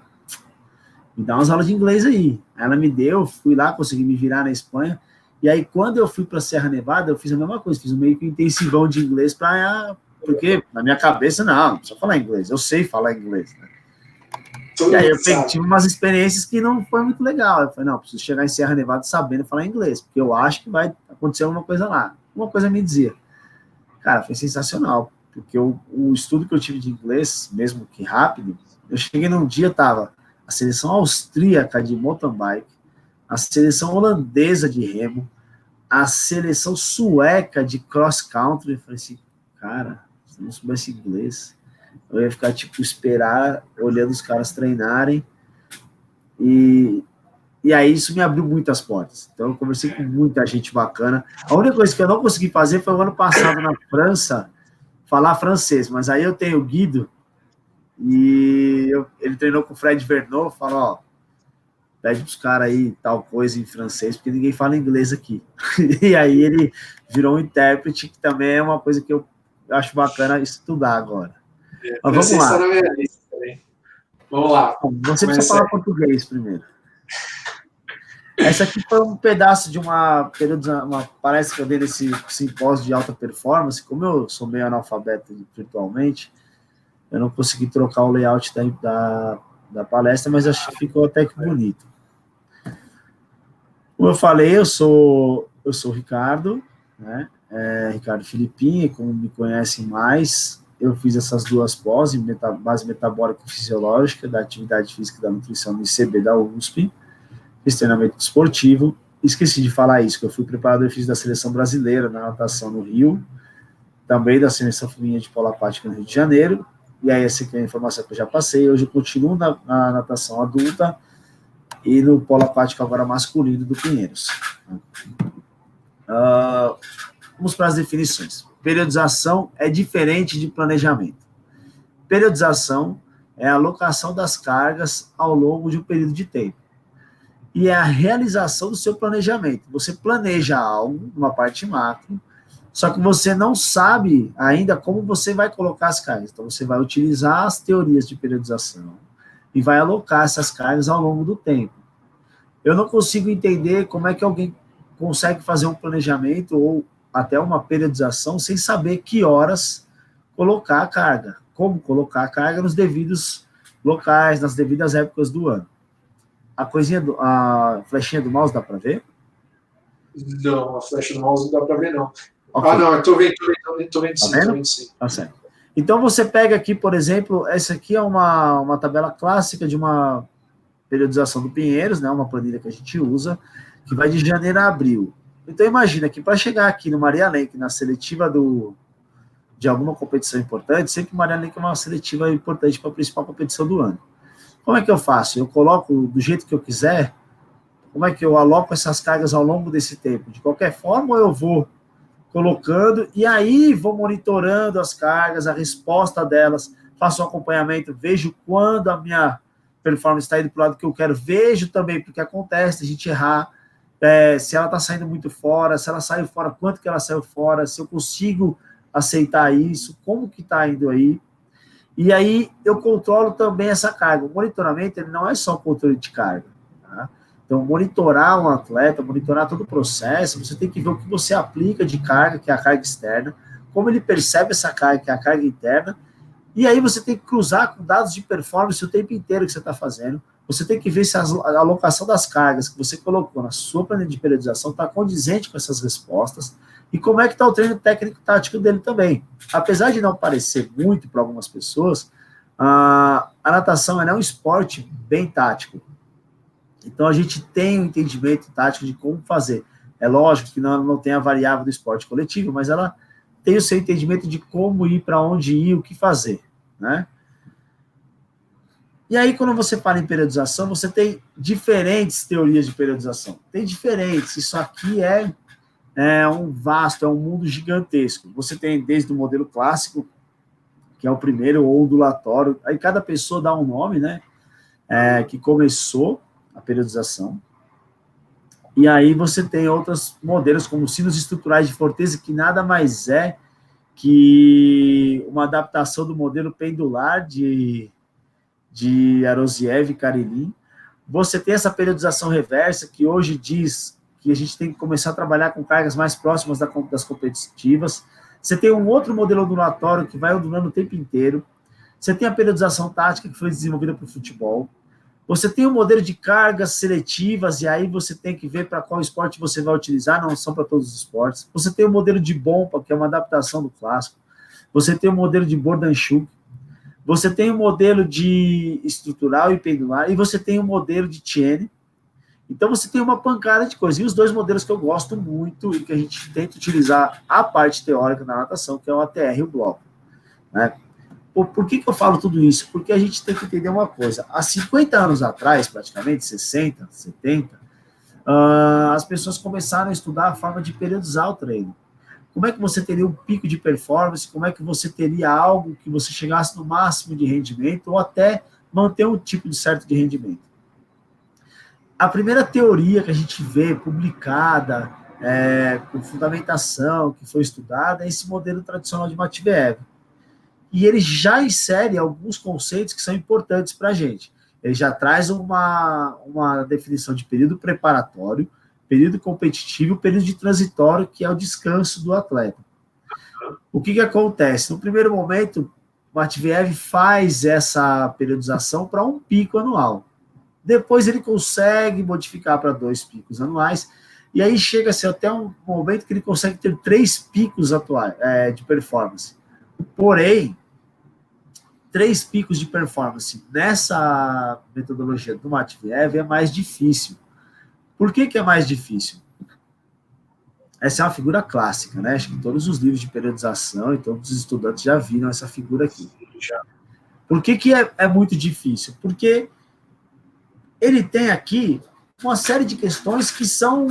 me dá umas aulas de inglês aí. Ela me deu, fui lá, consegui me virar na Espanha. E aí, quando eu fui para Serra Nevada, eu fiz a mesma coisa, fiz um meio que intensivão de inglês porque na minha cabeça, não precisa falar inglês, eu sei falar inglês, né? E aí eu tive umas experiências que não foi muito legal. Eu falei, não, preciso chegar em Serra Nevada sabendo falar inglês, porque eu acho que vai acontecer alguma coisa lá. Uma coisa me dizia. Cara, foi sensacional, porque o estudo que eu tive de inglês, mesmo que rápido, eu cheguei num dia, tava a seleção austríaca de mountain bike, a seleção holandesa de remo, a seleção sueca de cross country. Eu falei assim, cara, se eu não soubesse inglês, eu ia ficar, tipo, esperar, olhando os caras treinarem, e aí isso me abriu muitas portas. Então eu conversei com muita gente bacana. A única coisa que eu não consegui fazer foi o ano passado na França, falar francês, mas aí eu tenho o Guido, e ele treinou com o Fred Verneau, falou, ó, pede pros caras aí tal coisa em francês, porque ninguém fala inglês aqui. E aí ele virou um intérprete, que também é uma coisa que eu acho bacana estudar agora. Mas vamos lá. Vamos lá. Você precisa falar português primeiro. Essa aqui foi um pedaço de uma palestra que eu dei nesse simpósio de alta performance. Como eu sou meio analfabeto virtualmente, eu não consegui trocar o layout da palestra, mas acho que ficou até que bonito. Como eu falei, eu sou o Ricardo, né? Ricardo Filipim, como me conhecem mais, eu fiz essas duas pós, em base metabólica e fisiológica, da atividade física e da nutrição no ICB da USP, fiz treinamento esportivo. Esqueci de falar isso, que eu fui preparador físico da seleção brasileira na natação no Rio, também da seleção feminina de polo aquático no Rio de Janeiro, e aí essa aqui é a informação que eu já passei. Hoje eu continuo na natação adulta e no polo aquático agora masculino do Pinheiros. Vamos para as definições. Periodização é diferente de planejamento. Periodização é a alocação das cargas ao longo de um período de tempo. E é a realização do seu planejamento. Você planeja algo, uma parte macro, só que você não sabe ainda como você vai colocar as cargas. Então, você vai utilizar as teorias de periodização e vai alocar essas cargas ao longo do tempo. Eu não consigo entender como é que alguém consegue fazer um planejamento ou até uma periodização sem saber que horas colocar a carga, como colocar a carga nos devidos locais, nas devidas épocas do ano. A flechinha do mouse dá para ver? Não, a flecha do mouse não dá para ver, não. Okay. Não, eu tô vendo sim, tá vendo? Tá certo. Então, você pega aqui, por exemplo, essa aqui é uma tabela clássica de uma periodização do Pinheiros, né, uma planilha que a gente usa, que vai de janeiro a abril. Então, imagina que para chegar aqui no Maria Lenk, na seletiva de alguma competição importante, sempre Maria Lenk é uma seletiva importante para a principal competição do ano. Como é que eu faço? Eu coloco do jeito que eu quiser? Como é que eu aloco essas cargas ao longo desse tempo? De qualquer forma, eu vou colocando e aí vou monitorando as cargas, a resposta delas, faço um acompanhamento, vejo quando a minha performance está indo para o lado que eu quero, vejo também, porque acontece a gente errar, se ela está saindo muito fora, se ela saiu fora, quanto que ela saiu fora, se eu consigo aceitar isso, como que está indo aí. E aí eu controlo também essa carga. O monitoramento ele não é só controle de carga. Tá? Então, monitorar um atleta, monitorar todo o processo, você tem que ver o que você aplica de carga, que é a carga externa, como ele percebe essa carga, que é a carga interna, e aí você tem que cruzar com dados de performance o tempo inteiro que você está fazendo. Você tem que ver se a alocação das cargas que você colocou na sua planilha de periodização está condizente com essas respostas, e como é que está o treino técnico-tático dele também. Apesar de não parecer muito para algumas pessoas, a natação é um esporte bem tático. Então, a gente tem um entendimento tático de como fazer. É lógico que não tem a variável do esporte coletivo, mas ela tem o seu entendimento de como ir, para onde ir, o que fazer, né? E aí, quando você fala em periodização, você tem diferentes teorias de periodização. Tem diferentes. Isso aqui é um mundo gigantesco. Você tem desde o modelo clássico, que é o primeiro, ou ondulatório. Aí cada pessoa dá um nome, né? Que começou a periodização. E aí você tem outros modelos, como sinos estruturais de Fortese, que nada mais é que uma adaptação do modelo pendular de Arosiev e Karelin. Você tem essa periodização reversa, que hoje diz que a gente tem que começar a trabalhar com cargas mais próximas das competitivas. Você tem um outro modelo ondulatório que vai ondulando o tempo inteiro. Você tem a periodização tática, que foi desenvolvida para o futebol. Você tem um modelo de cargas seletivas, e aí você tem que ver para qual esporte você vai utilizar, não são para todos os esportes. Você tem o modelo de Bompa, que é uma adaptação do clássico. Você tem o modelo de Bordandchuk. Você tem o modelo de estrutural e pendular, e você tem o modelo de Thiene. Então, você tem uma pancada de coisas. E os dois modelos que eu gosto muito e que a gente tenta utilizar a parte teórica da natação, que é o ATR e o bloco. Né? Por que eu falo tudo isso? Porque a gente tem que entender uma coisa. Há 50 anos atrás, praticamente, 60, 70, as pessoas começaram a estudar a forma de periodizar o treino. Como é que você teria um pico de performance, como é que você teria algo que você chegasse no máximo de rendimento, ou até manter um tipo de certo de rendimento. A primeira teoria que a gente vê publicada, com fundamentação, que foi estudada, é esse modelo tradicional de Matveev. E ele já insere alguns conceitos que são importantes para a gente. Ele já traz uma definição de período preparatório, período competitivo e período de transitório, que é o descanso do atleta. O que acontece? No primeiro momento, Matveev faz essa periodização para um pico anual. Depois ele consegue modificar para 2 picos anuais, e aí chega-se até um momento que ele consegue ter 3 picos atuais de performance. Porém, 3 picos de performance nessa metodologia do Matveev é mais difícil. Por que é mais difícil? Essa é uma figura clássica, né? Acho que todos os livros de periodização e todos os estudantes já viram essa figura aqui. Por que é muito difícil? Porque ele tem aqui uma série de questões que são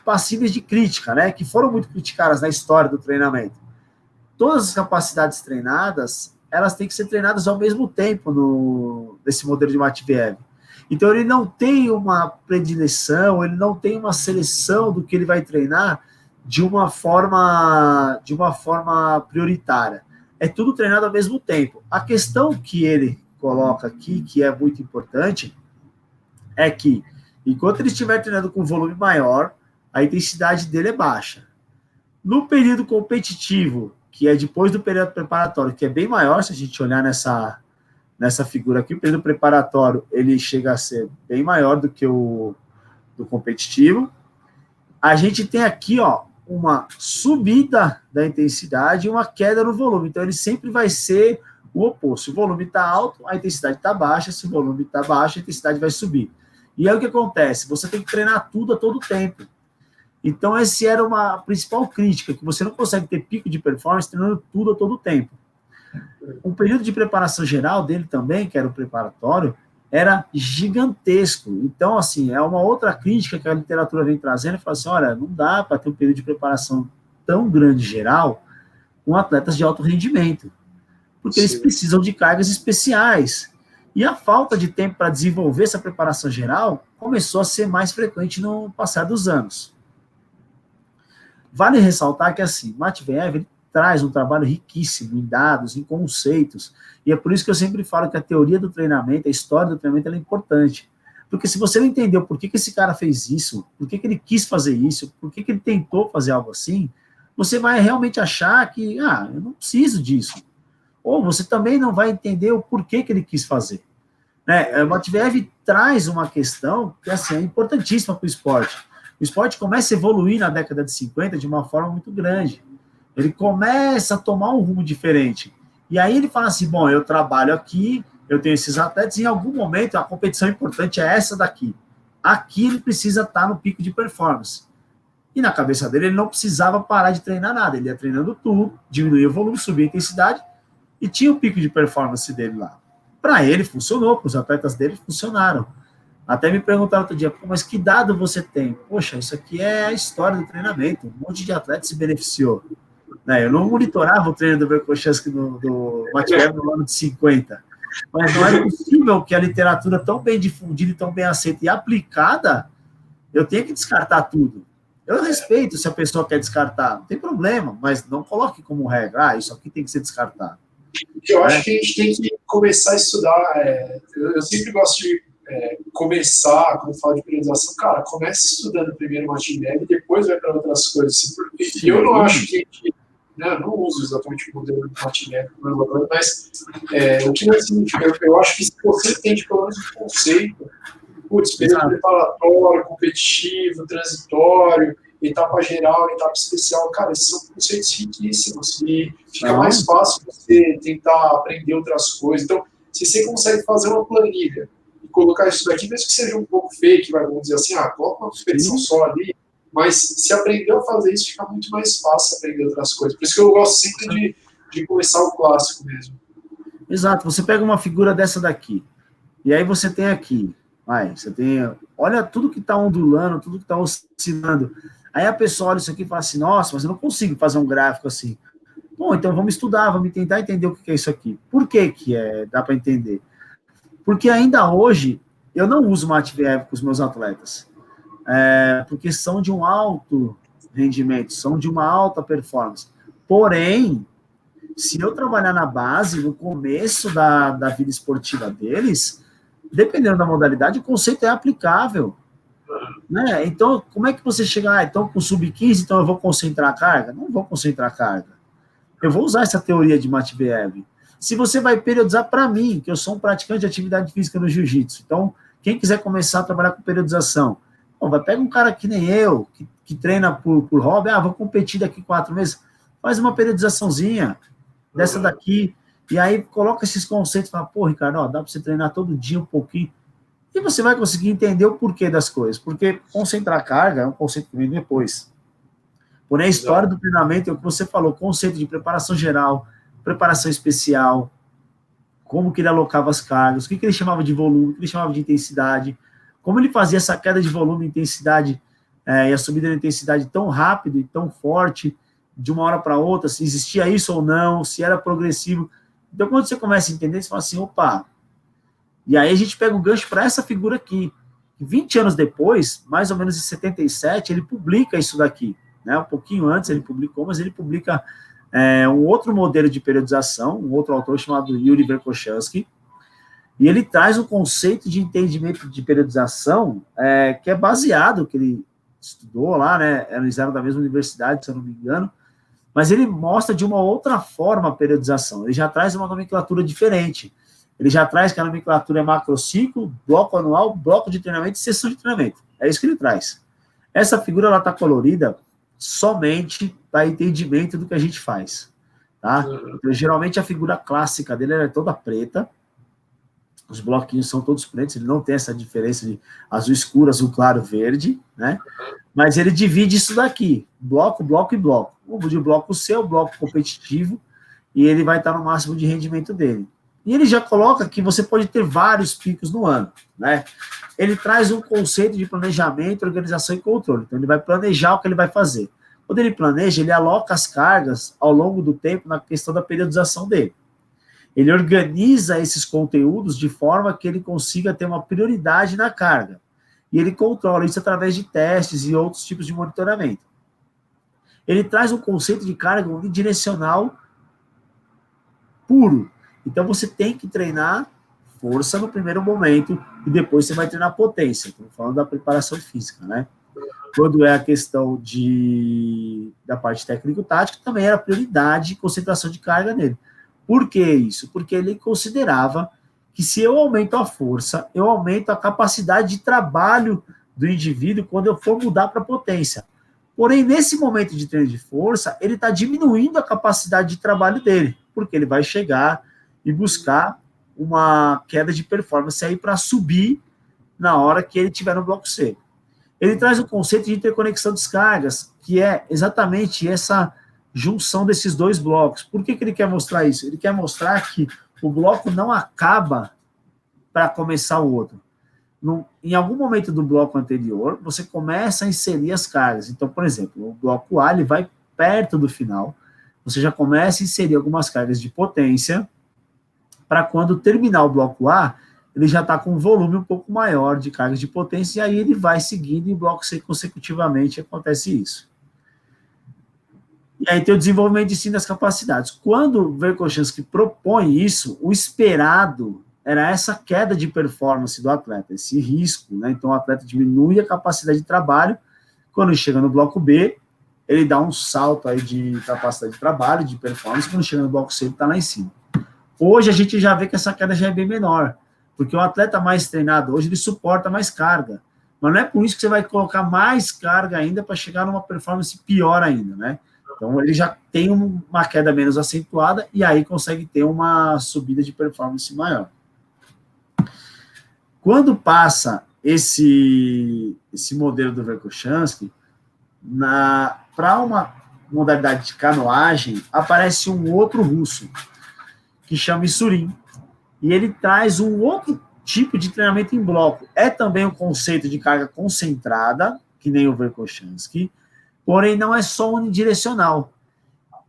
passíveis de crítica, né? Que foram muito criticadas na história do treinamento. Todas as capacidades treinadas, elas têm que ser treinadas ao mesmo tempo nesse modelo de Matveev. Então, ele não tem uma predileção, ele não tem uma seleção do que ele vai treinar de uma forma prioritária. É tudo treinado ao mesmo tempo. A questão que ele coloca aqui, que é muito importante, é que, enquanto ele estiver treinando com volume maior, a intensidade dele é baixa. No período competitivo, que é depois do período preparatório, que é bem maior, se a gente olhar nessa figura aqui, o período preparatório, ele chega a ser bem maior do que o do competitivo. A gente tem aqui, uma subida da intensidade e uma queda no volume. Então, ele sempre vai ser o oposto. Se o volume está alto, a intensidade está baixa. Se o volume está baixo, a intensidade vai subir. E aí o que acontece? Você tem que treinar tudo a todo tempo. Então, essa era uma principal crítica, que você não consegue ter pico de performance treinando tudo a todo tempo. O período de preparação geral dele também, que era o preparatório, era gigantesco. Então, assim, é uma outra crítica que a literatura vem trazendo, e fala assim, olha, não dá para ter um período de preparação tão grande geral com atletas de alto rendimento, porque eles precisam de cargas especiais. E a falta de tempo para desenvolver essa preparação geral começou a ser mais frequente no passar dos anos. Vale ressaltar que, assim, Matveev traz um trabalho riquíssimo em dados, em conceitos, e é por isso que eu sempre falo que a teoria do treinamento, a história do treinamento, ela é importante. Porque se você não entendeu por que esse cara fez isso, por que ele quis fazer isso, por que ele tentou fazer algo assim, você vai realmente achar que, eu não preciso disso. Ou você também não vai entender o porquê que ele quis fazer. Né? O Matveev traz uma questão que, assim, é importantíssima para o esporte. O esporte começa a evoluir na década de 50 de uma forma muito grande. Ele começa a tomar um rumo diferente. E aí ele fala assim, bom, eu trabalho aqui, eu tenho esses atletas, e em algum momento a competição importante é essa daqui. Aqui ele precisa estar no pico de performance. E na cabeça dele, ele não precisava parar de treinar nada. Ele ia treinando tudo, diminuía o volume, subia a intensidade e tinha o pico de performance dele lá. Para ele, funcionou. Para os atletas dele, funcionaram. Até me perguntaram outro dia, mas que dado você tem? Poxa, isso aqui é a história do treinamento. Um monte de atleta se beneficiou. Né? Eu não monitorava o treino do Verkhoshansky do Matveev no ano de 50. Mas não é possível que a literatura tão bem difundida e tão bem aceita e aplicada, eu tenha que descartar tudo. Eu respeito se a pessoa quer descartar, não tem problema, mas não coloque como regra, isso aqui tem que ser descartado. Eu acho que a gente tem que começar a estudar, eu sempre gosto de começar, quando falo de periodização, cara, comece estudando primeiro Matveev e depois vai para outras coisas. Assim, porque eu não acho que a gente, né, eu não uso exatamente o modelo de Matveev, mas o que não significa, eu acho que se você tem pelo menos um conceito, período preparatório, competitivo, transitório, etapa geral, etapa especial, cara, esses são conceitos riquíssimos e fica mais fácil você tentar aprender outras coisas. Então, se você consegue fazer uma planilha e colocar isso daqui, mesmo que seja um pouco fake, vamos dizer assim, coloca uma competição só ali, mas se aprendeu a fazer isso, fica muito mais fácil aprender outras coisas. Por isso que eu gosto sempre de começar o clássico mesmo. Exato, você pega uma figura dessa daqui, e aí você tem aqui, você tem, olha tudo que está ondulando, tudo que está oscilando. Aí a pessoa olha isso aqui e fala assim, nossa, mas eu não consigo fazer um gráfico assim. Bom, então vamos estudar, vamos tentar entender o que é isso aqui. Por que dá para entender? Porque ainda hoje, eu não uso Matveev com os meus atletas, porque são de um alto rendimento, são de uma alta performance. Porém, se eu trabalhar na base, no começo da vida esportiva deles, dependendo da modalidade, o conceito é aplicável. Né? Então, como é que você chega, então com sub-15, então eu vou concentrar a carga? Não vou concentrar a carga. Eu vou usar essa teoria de Matveev. Se você vai periodizar para mim, que eu sou um praticante de atividade física no jiu-jitsu, então, quem quiser começar a trabalhar com periodização, vai pegar um cara que nem eu, que treina por hobby, vou competir daqui 4 meses, faz uma periodizaçãozinha dessa daqui, e aí coloca esses conceitos, fala, Ricardo, dá para você treinar todo dia um pouquinho, e você vai conseguir entender o porquê das coisas, porque concentrar carga é um conceito que vem depois. Porém, a história do treinamento é o que você falou, conceito de preparação geral, preparação especial, como que ele alocava as cargas, o que ele chamava de volume, o que ele chamava de intensidade, como ele fazia essa queda de volume e intensidade e a subida de intensidade tão rápido e tão forte, de uma hora para outra, se existia isso ou não, se era progressivo. Então, quando você começa a entender, você fala assim, opa, e aí a gente pega o gancho para essa figura aqui. 20 anos depois, mais ou menos em 77, ele publica isso daqui. Né? Um pouquinho antes ele publicou, mas ele publica um outro modelo de periodização, um outro autor chamado Yuri Verkhoshansky, e ele traz um conceito de entendimento de periodização que é baseado, que ele estudou lá, né? Eles eram da mesma universidade, se eu não me engano, mas ele mostra de uma outra forma a periodização. Ele já traz uma nomenclatura diferente. Ele já traz que a nomenclatura é macrociclo, bloco anual, bloco de treinamento e sessão de treinamento. É isso que ele traz. Essa figura está colorida somente para entendimento do que a gente faz. Tá? Então, geralmente, a figura clássica dele é toda preta. Os bloquinhos são todos pretos. Ele não tem essa diferença de azul escuro, azul claro, verde. Né? Mas ele divide isso daqui. Bloco, bloco e bloco. O de bloco C é o bloco competitivo e ele vai estar no máximo de rendimento dele. E ele já coloca que você pode ter vários picos no ano, né? Ele traz um conceito de planejamento, organização e controle. Então, ele vai planejar o que ele vai fazer. Quando ele planeja, ele aloca as cargas ao longo do tempo na questão da periodização dele. Ele organiza esses conteúdos de forma que ele consiga ter uma prioridade na carga. E ele controla isso através de testes e outros tipos de monitoramento. Ele traz um conceito de carga unidirecional puro. Então, você tem que treinar força no primeiro momento e depois você vai treinar potência. Estamos falando da preparação física, né? Quando é a questão da parte técnico-tática, também era prioridade e concentração de carga nele. Por que isso? Porque ele considerava que se eu aumento a força, eu aumento a capacidade de trabalho do indivíduo quando eu for mudar para potência. Porém, nesse momento de treino de força, ele está diminuindo a capacidade de trabalho dele, porque ele vai chegar e buscar uma queda de performance aí para subir na hora que ele estiver no bloco C. Ele traz o conceito de interconexão de descargas, que é exatamente essa junção desses dois blocos. Por que ele quer mostrar isso? Ele quer mostrar que o bloco não acaba para começar o outro. Em algum momento do bloco anterior, você começa a inserir as cargas. Então, por exemplo, o bloco A ele vai perto do final, você já começa a inserir algumas cargas de potência, para quando terminar o bloco A, ele já está com um volume um pouco maior de cargas de potência, e aí ele vai seguindo em blocos consecutivamente, acontece isso. E aí tem o desenvolvimento de ensino das capacidades. Quando o Verkhoshansky propõe isso, o esperado era essa queda de performance do atleta, esse risco, né? Então o atleta diminui a capacidade de trabalho, quando chega no bloco B, ele dá um salto aí de capacidade de trabalho, de performance, quando chega no bloco C, ele está lá em cima. Hoje a gente já vê que essa queda já é bem menor, porque o atleta mais treinado hoje, ele suporta mais carga, mas não é por isso que você vai colocar mais carga ainda para chegar numa performance pior ainda, né? Então ele já tem uma queda menos acentuada e aí consegue ter uma subida de performance maior. Quando passa esse modelo do Verkhoshansky, para uma modalidade de canoagem, aparece um outro russo, que chama Issurin, e ele traz um outro tipo de treinamento em bloco. É também o conceito de carga concentrada, que nem o Verkhoshansky, porém não é só unidirecional.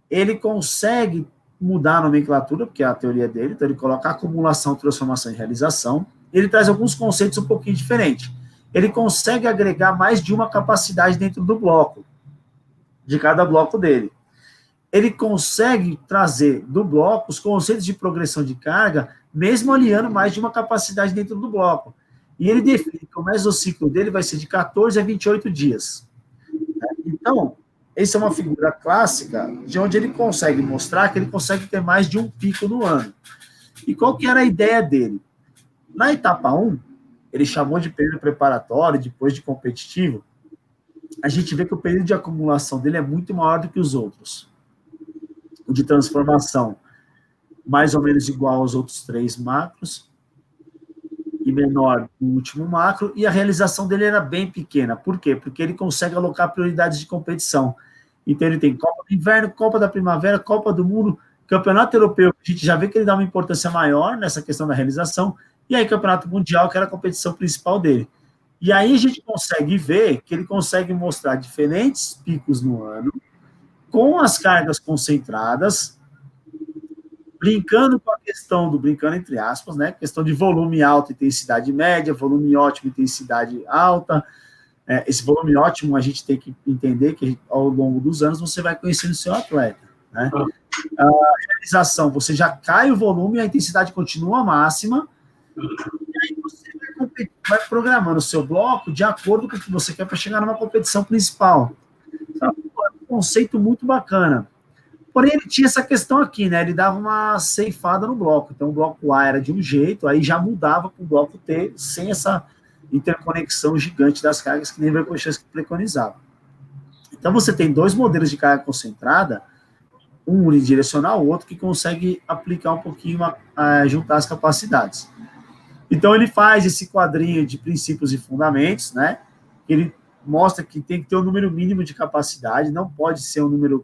Ele consegue mudar a nomenclatura, porque é a teoria dele, então ele coloca acumulação, transformação e realização. Ele traz alguns conceitos um pouquinho diferentes. Ele consegue agregar mais de uma capacidade dentro do bloco, de cada bloco dele. Ele consegue trazer do bloco os conceitos de progressão de carga, mesmo aliando mais de uma capacidade dentro do bloco. E ele define que o mesociclo dele vai ser de 14 a 28 dias. Então, essa é uma figura clássica de onde ele consegue mostrar que ele consegue ter mais de um pico no ano. E qual que era a ideia dele? Na etapa 1, ele chamou de período preparatório, depois de competitivo. A gente vê que o período de acumulação dele é muito maior do que os outros. O de transformação, mais ou menos igual aos outros 3 macros, e menor no último macro, e a realização dele era bem pequena. Por quê? Porque ele consegue alocar prioridades de competição. Então ele tem Copa do Inverno, Copa da Primavera, Copa do Mundo, Campeonato Europeu, a gente já vê que ele dá uma importância maior nessa questão da realização, e aí Campeonato Mundial, que era a competição principal dele. E aí a gente consegue ver que ele consegue mostrar diferentes picos no ano, com as cargas concentradas, brincando com a questão brincando entre aspas, né, questão de volume alto, intensidade média, volume ótimo, intensidade alta. Esse volume ótimo a gente tem que entender que ao longo dos anos você vai conhecendo o seu atleta, né? A realização, você já cai o volume, a intensidade continua máxima, e aí você vai programando o seu bloco de acordo com o que você quer para chegar numa competição principal. Então, é um conceito muito bacana. Porém, ele tinha essa questão aqui, né? Ele dava uma ceifada no bloco. Então, o bloco A era de um jeito, aí já mudava para o bloco T, sem essa interconexão gigante das cargas que nem o Verkhoshansky preconizava. Então, você tem 2 modelos de carga concentrada, um unidirecional, o outro que consegue aplicar um pouquinho, juntar as capacidades. Então, ele faz esse quadrinho de princípios e fundamentos, né? Ele mostra que tem que ter um número mínimo de capacidade, não pode ser um número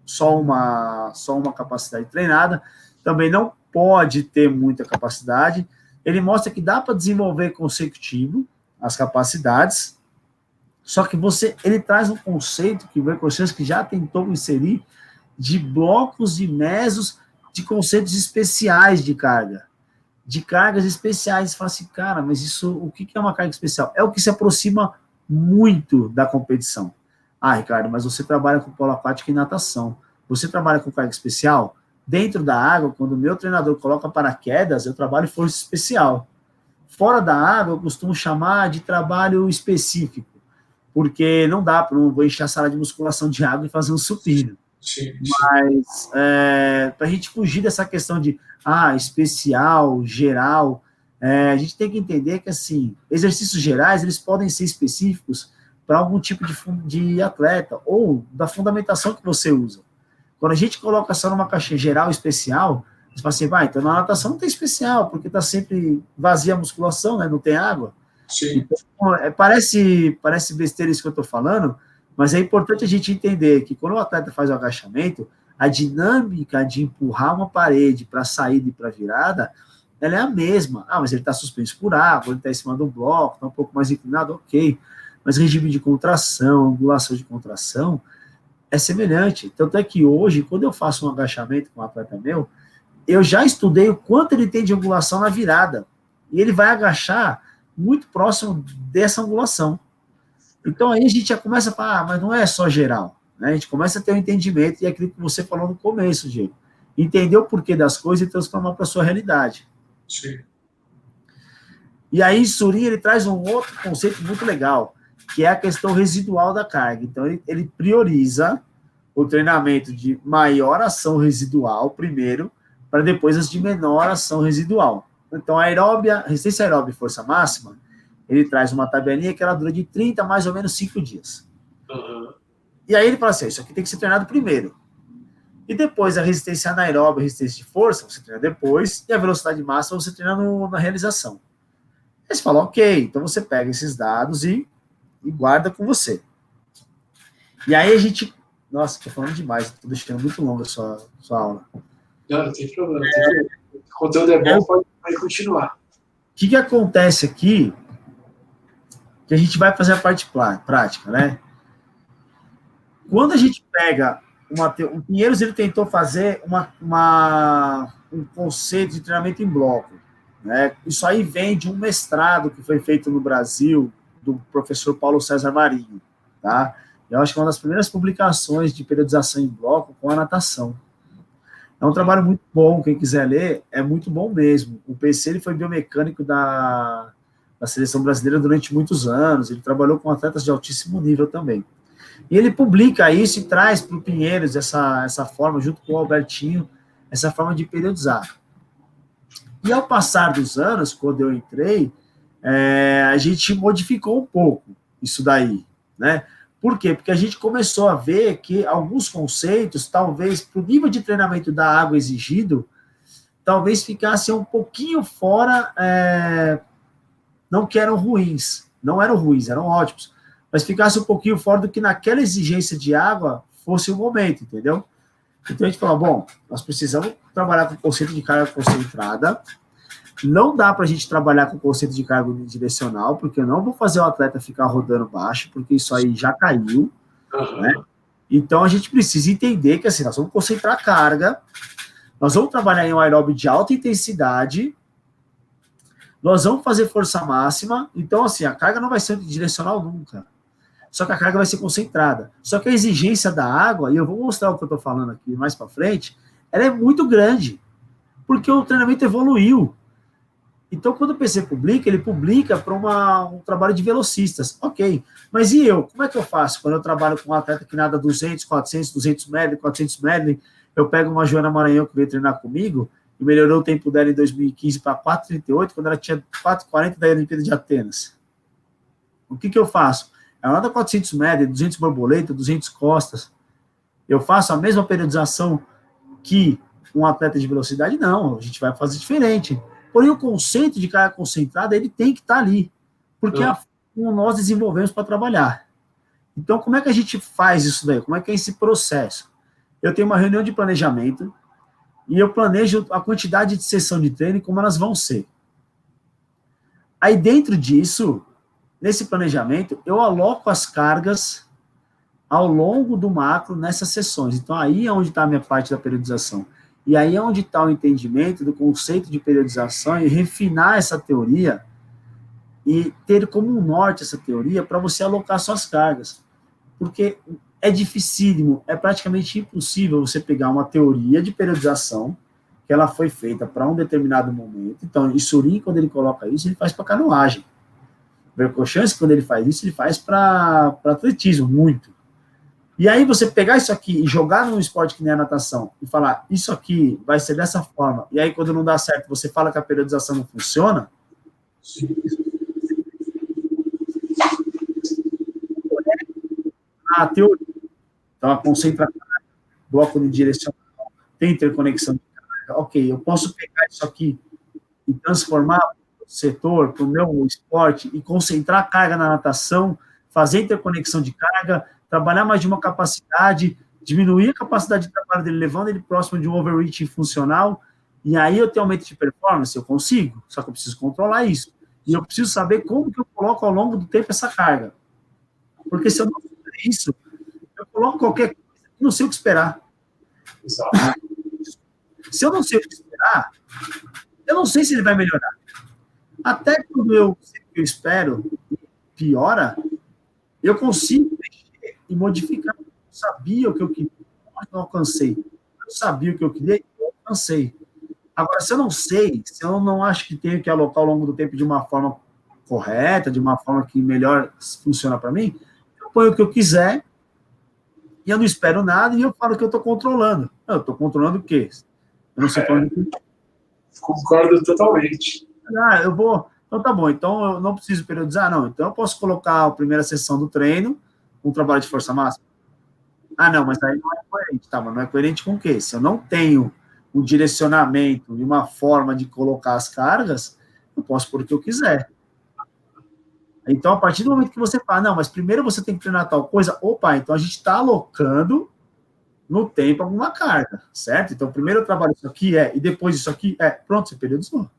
só uma capacidade treinada, também não pode ter muita capacidade. Ele mostra que dá para desenvolver consecutivo as capacidades, só que ele traz um conceito que o Verkhoshansky já tentou inserir de blocos e mesos de conceitos especiais de carga, de cargas especiais. Você fala assim, cara, mas isso, o que é uma carga especial? É o que se aproxima muito da competição. Ah, Ricardo, mas você trabalha com polo aquático e natação. Você trabalha com carga especial? Dentro da água, quando o meu treinador coloca paraquedas, eu trabalho força especial. Fora da água, eu costumo chamar de trabalho específico, porque não vou encher a sala de musculação de água e fazer um supino. Sim. Mas, para a gente fugir dessa questão de especial, geral, a gente tem que entender que, assim, exercícios gerais, eles podem ser específicos para algum tipo de atleta, ou da fundamentação que você usa. Quando a gente coloca só numa caixinha geral especial, você fala assim, então na natação não tem especial, porque está sempre vazia a musculação, né, não tem água. Sim. Então, parece besteira isso que eu estou falando, mas é importante a gente entender que quando o atleta faz o agachamento, a dinâmica de empurrar uma parede para a saída e para a virada, ela é a mesma. Ah, mas ele está suspenso por água, ele está em cima do bloco, está um pouco mais inclinado, ok. Mas regime de contração, angulação de contração, é semelhante. Tanto é que hoje, quando eu faço um agachamento com um atleta meu, eu já estudei o quanto ele tem de angulação na virada. E ele vai agachar muito próximo dessa angulação. Então aí a gente já começa a falar, mas não é só geral. Né? A gente começa a ter um entendimento, e é aquilo que você falou no começo, Diego. Entender o porquê das coisas e transformar para a sua realidade. Sim. E aí, Surin, ele traz um outro conceito muito legal, que é a questão residual da carga. Então, ele prioriza o treinamento de maior ação residual primeiro, para depois as de menor ação residual. Então, a resistência aeróbia e força máxima, ele traz uma tabelinha que ela dura de 30 a mais ou menos 5 dias. Uhum. E aí ele fala assim, isso aqui tem que ser treinado primeiro. E depois a resistência anaeróbia, a resistência de força, você treina depois, e a velocidade máxima você treina na realização. Aí você fala, ok, então você pega esses dados e guarda com você. E aí a gente... Nossa, estou falando demais, estou deixando muito longa a sua aula. Não tem problema. O conteúdo é bom, pode continuar. O que acontece aqui, que a gente vai fazer a parte prática, né? Quando a gente pega o Pinheiros, ele tentou fazer um conceito de treinamento em bloco, né? Isso aí vem de um mestrado que foi feito no Brasil, do professor Paulo César Marinho, tá? Eu acho que é uma das primeiras publicações de periodização em bloco com a natação. É um trabalho muito bom, quem quiser ler, é muito bom mesmo. O PC ele foi biomecânico da seleção brasileira durante muitos anos, ele trabalhou com atletas de altíssimo nível também. E ele publica isso e traz para o Pinheiros essa forma, junto com o Albertinho, essa forma de periodizar. E ao passar dos anos, quando eu entrei, a gente modificou um pouco isso daí, né? Por quê? Porque a gente começou a ver que alguns conceitos, talvez, para o nível de treinamento da água exigido, talvez ficassem um pouquinho fora, não que eram ruins, não eram ruins, eram ótimos, mas ficasse um pouquinho fora do que naquela exigência de água fosse o momento, entendeu? Então a gente falou, bom, nós precisamos trabalhar com o conceito de carga concentrada, não dá para a gente trabalhar com o conceito de carga unidirecional, porque eu não vou fazer o atleta ficar rodando baixo, porque isso aí já caiu, né? Então a gente precisa entender que assim, nós vamos concentrar a carga, nós vamos trabalhar em um aeróbio de alta intensidade, nós vamos fazer força máxima, então assim, a carga não vai ser unidirecional nunca. Só que a carga vai ser concentrada. Só que a exigência da água, e eu vou mostrar o que eu estou falando aqui mais para frente, ela é muito grande, porque o treinamento evoluiu. Então, quando o PC publica, ele publica para um trabalho de velocistas. Ok, mas e eu? Como é que eu faço quando eu trabalho com um atleta que nada 200, 400, 200 metros, 400 metros, eu pego uma Joana Maranhão que veio treinar comigo e melhorou o tempo dela em 2015 para 4,38, quando ela tinha 4,40 da Olimpíada de Atenas. O que eu faço? Ela anda 400 metros, 200 borboleta, 200 costas. Eu faço a mesma periodização que um atleta de velocidade? Não, a gente vai fazer diferente. Porém, o conceito de carga concentrada, ele tem que estar ali, porque é como nós desenvolvemos para trabalhar. Então, como é que a gente faz isso daí? Como é que é esse processo? Eu tenho uma reunião de planejamento e eu planejo a quantidade de sessão de treino e como elas vão ser. Aí, dentro disso, nesse planejamento, eu aloco as cargas ao longo do macro nessas sessões. Então, aí é onde está a minha parte da periodização. E aí é onde está o entendimento do conceito de periodização e refinar essa teoria e ter como um norte essa teoria para você alocar suas cargas. Porque é dificílimo, é praticamente impossível você pegar uma teoria de periodização que ela foi feita para um determinado momento. Então, Surin, quando ele coloca isso, ele faz para canoagem. Verkhoshansky, quando ele faz isso, ele faz para atletismo, muito. E aí você pegar isso aqui e jogar num esporte que nem a natação e falar, isso aqui vai ser dessa forma, e aí quando não dá certo, você fala que a periodização não funciona, a teoria, então a concentração, bloco unidirecional, tem interconexão de carga, ok, eu posso pegar isso aqui e transformar setor, para o meu esporte, e concentrar a carga na natação, fazer interconexão de carga, trabalhar mais de uma capacidade, diminuir a capacidade de trabalho dele, levando ele próximo de um overreaching funcional, e aí eu tenho aumento de performance, eu consigo, só que eu preciso controlar isso. E eu preciso saber como que eu coloco ao longo do tempo essa carga. Porque se eu não fizer isso, eu coloco qualquer coisa e não sei o que esperar. Exato. Se eu não sei o que esperar, eu não sei se ele vai melhorar. Até quando eu sei o que eu espero, piora, eu consigo mexer e modificar. Eu sabia o que eu queria, mas não alcancei. Eu sabia o que eu queria e eu alcancei. Agora, se eu não sei, se eu não acho que tenho que alocar ao longo do tempo de uma forma correta, de uma forma que melhor funciona para mim, eu ponho o que eu quiser e eu não espero nada e eu falo que eu estou controlando. Eu estou controlando o quê? Eu não sei para onde... Concordo totalmente. Eu vou... Então tá bom, então eu não preciso periodizar, não. Então eu posso colocar a primeira sessão do treino, um trabalho de força máxima. Não, mas aí não é coerente. Tá, mas não é coerente com o quê? Se eu não tenho um direcionamento e uma forma de colocar as cargas, eu posso pôr o que eu quiser. Então, a partir do momento que você fala, não, mas primeiro você tem que treinar tal coisa, opa, então a gente está alocando no tempo alguma carga, certo? Então, primeiro eu trabalho isso aqui, e depois isso aqui, pronto, você periodizou.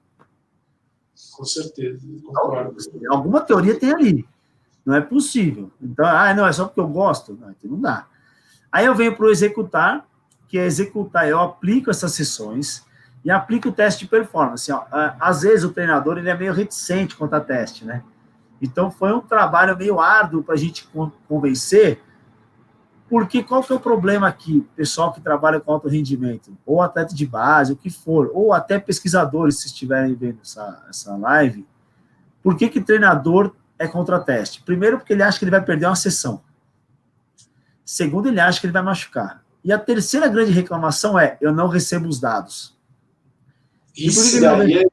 Com certeza, concordo. Então, alguma teoria tem ali. Não é possível. Então, não, é só porque eu gosto? Não, então não dá. Aí eu venho para o executar, que é executar, eu aplico essas sessões e aplico o teste de performance. Às vezes o treinador ele é meio reticente quanto a teste, né? Então foi um trabalho meio árduo para a gente convencer, porque qual que é o problema aqui, pessoal que trabalha com alto rendimento, ou atleta de base, o que for, ou até pesquisadores, se estiverem vendo essa live, por que treinador é contra teste? Primeiro, porque ele acha que ele vai perder uma sessão. Segundo, ele acha que ele vai machucar. E a terceira grande reclamação é, eu não recebo os dados. Isso daí é...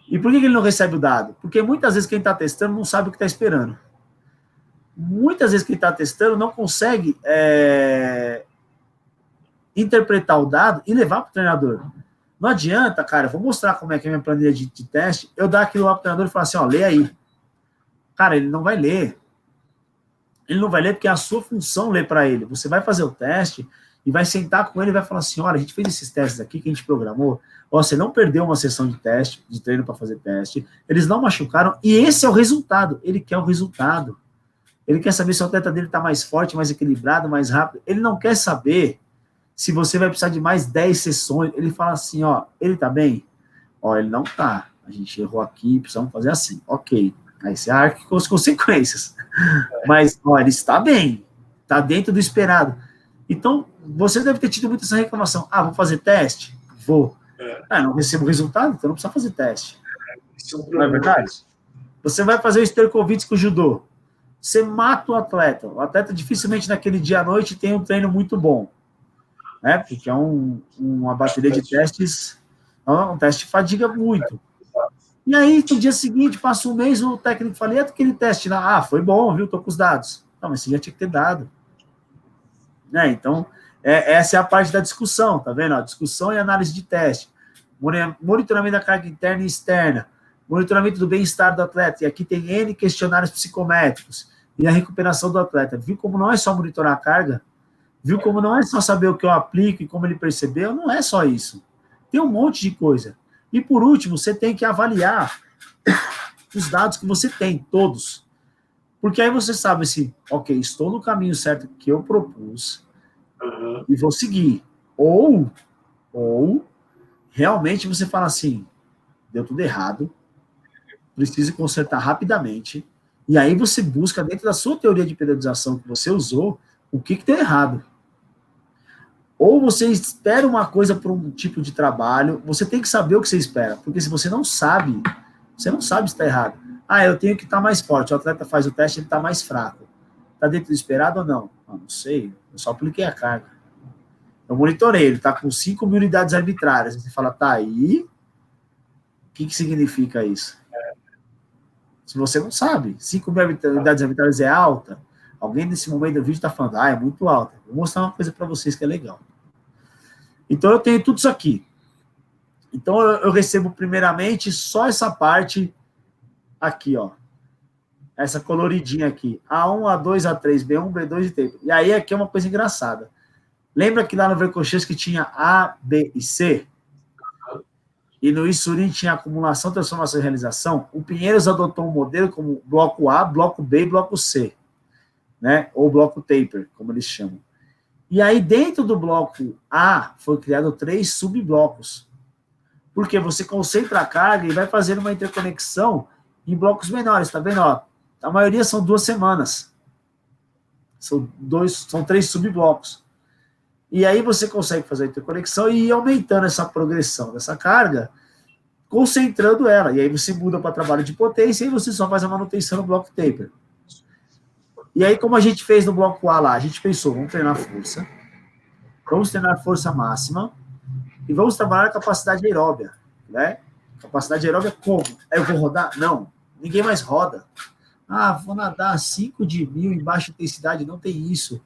E por que ele não recebe o dado? Porque muitas vezes quem está testando não sabe o que está esperando. Muitas vezes quem está testando não consegue interpretar o dado e levar para o treinador. Não adianta, cara, eu vou mostrar como é que é a minha planilha de teste, eu dar aquilo lá para o treinador e falar assim, lê aí. Cara, ele não vai ler. Ele não vai ler porque é a sua função ler para ele. Você vai fazer o teste e vai sentar com ele e vai falar assim, olha, a gente fez esses testes aqui que a gente programou, você não perdeu uma sessão de teste, de treino para fazer teste, eles não machucaram, e esse é o resultado. Ele quer o resultado. Ele quer saber se o atleta dele está mais forte, mais equilibrado, mais rápido. Ele não quer saber se você vai precisar de mais 10 sessões. Ele fala assim, ele está bem? Ele não está. A gente errou aqui, precisamos fazer assim. Ok. Aí você arca com as consequências. Mas, ele está bem. Está dentro do esperado. Então, você deve ter tido muita essa reclamação. Vou fazer teste? Vou. Não recebo resultado, então não precisa fazer teste. Não é verdade? Você vai fazer o Sterkovitz com o judô. Você mata o atleta. O atleta dificilmente naquele dia à noite tem um treino muito bom. Né? Porque é uma bateria de testes. Um teste que fadiga muito. E aí, no dia seguinte, passa um mês, o técnico fala, e aquele teste lá? Foi bom, viu? Tô com os dados. Não, mas você já tinha que ter dado. Então, essa é a parte da discussão, tá vendo? Discussão e análise de teste. Monitoramento da carga interna e externa. Monitoramento do bem-estar do atleta. E aqui tem N questionários psicométricos. E a recuperação do atleta. Viu como não é só monitorar a carga? Viu como não é só saber o que eu aplico e como ele percebeu? Não é só isso. Tem um monte de coisa. E, por último, você tem que avaliar os dados que você tem, todos. Porque aí você sabe se, estou no caminho certo que eu propus e vou seguir. Ou, realmente você fala assim, deu tudo errado, preciso consertar rapidamente, e aí você busca, dentro da sua teoria de periodização que você usou, o que deu errado. Ou você espera uma coisa para um tipo de trabalho, você tem que saber o que você espera, porque se você não sabe se está errado. Eu tenho que estar mais forte, o atleta faz o teste, ele está mais fraco. Está dentro do esperado ou não? Não sei, eu só apliquei a carga. Eu monitorei, ele está com 5 mil unidades arbitrárias. Você fala, tá aí, o que significa isso? Se você não sabe, 5 mil unidades arbitrárias é alta, alguém nesse momento do vídeo está falando, é muito alta. Vou mostrar uma coisa para vocês que é legal. Então, eu tenho tudo isso aqui. Então, eu recebo primeiramente só essa parte aqui, ó. Essa coloridinha aqui. A1, A2, A3, B1, B2 e T. E aí aqui é uma coisa engraçada. Lembra que lá no Vercochês que tinha A, B e C? E no Issurim tinha acumulação, transformação e realização? O Pinheiros adotou um modelo como bloco A, bloco B e bloco C, né? Ou bloco taper, como eles chamam. E aí, dentro do bloco A, foi criado 3 subblocos. Porque você concentra a carga e vai fazendo uma interconexão em blocos menores, tá vendo? Ó, a maioria são 2 semanas. São 3 subblocos. E aí você consegue fazer a interconexão e ir aumentando essa progressão dessa carga, concentrando ela. E aí você muda para trabalho de potência e você só faz a manutenção no bloco taper. E aí, como a gente fez no bloco A lá, a gente pensou, vamos treinar força máxima e vamos trabalhar a capacidade aeróbia, né? Capacidade aeróbia como? Eu vou rodar? Não, ninguém mais roda. Ah, vou nadar 5 de 1000 em baixa intensidade, não tem isso.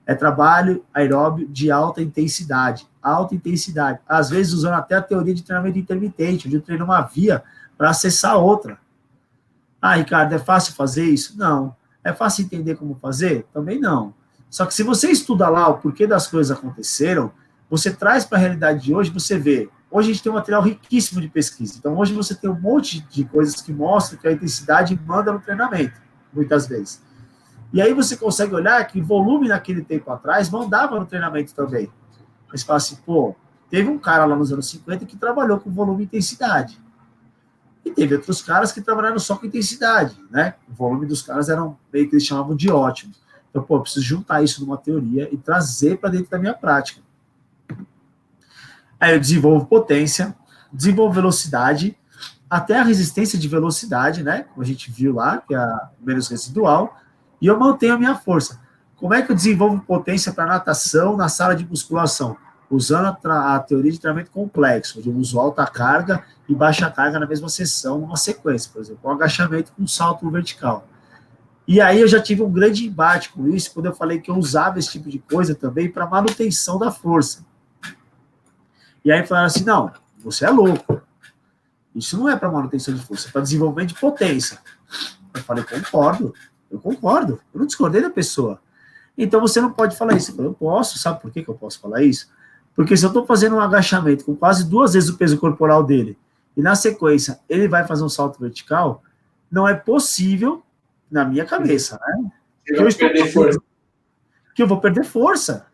É trabalho aeróbio de alta intensidade. Alta intensidade. Às vezes usando até a teoria de treinamento intermitente, onde eu treino uma via para acessar outra. Ah, Ricardo, é fácil fazer isso? Não. É fácil entender como fazer? Também não. Só que se você estuda lá o porquê das coisas aconteceram, você traz para a realidade de hoje, você vê. Hoje a gente tem um material riquíssimo de pesquisa. Então, hoje você tem um monte de coisas que mostram que a intensidade manda no treinamento, muitas vezes. E aí você consegue olhar que o volume naquele tempo atrás mandava no treinamento também. Mas fala assim, pô, teve um cara lá nos anos 50 que trabalhou com volume e intensidade. E teve outros caras que trabalharam só com intensidade, né? O volume dos caras eram meio que eles chamavam de ótimo. Então, pô, eu preciso juntar isso numa teoria e trazer para dentro da minha prática. Aí eu desenvolvo potência, desenvolvo velocidade, até a resistência de velocidade, né? Como a gente viu lá, que é a menos residual, e eu mantenho a minha força. Como é que eu desenvolvo potência para natação na sala de musculação? Usando a teoria de treinamento complexo, onde eu uso alta carga e baixa carga na mesma sessão, numa sequência, por exemplo, um agachamento com um salto vertical. E aí eu já tive um grande embate com isso, quando eu falei que eu usava esse tipo de coisa também para manutenção da força. E aí falaram assim, não, você é louco. Isso não é para manutenção de força, é para desenvolvimento de potência. Eu falei, eu concordo, eu não discordei da pessoa. Então você não pode falar isso. Eu falei, eu posso, sabe por que eu posso falar isso? Porque se eu estou fazendo um agachamento com quase 2 vezes o peso corporal dele, e na sequência ele vai fazer um salto vertical, não é possível, na minha cabeça, né? Que eu vou perder força.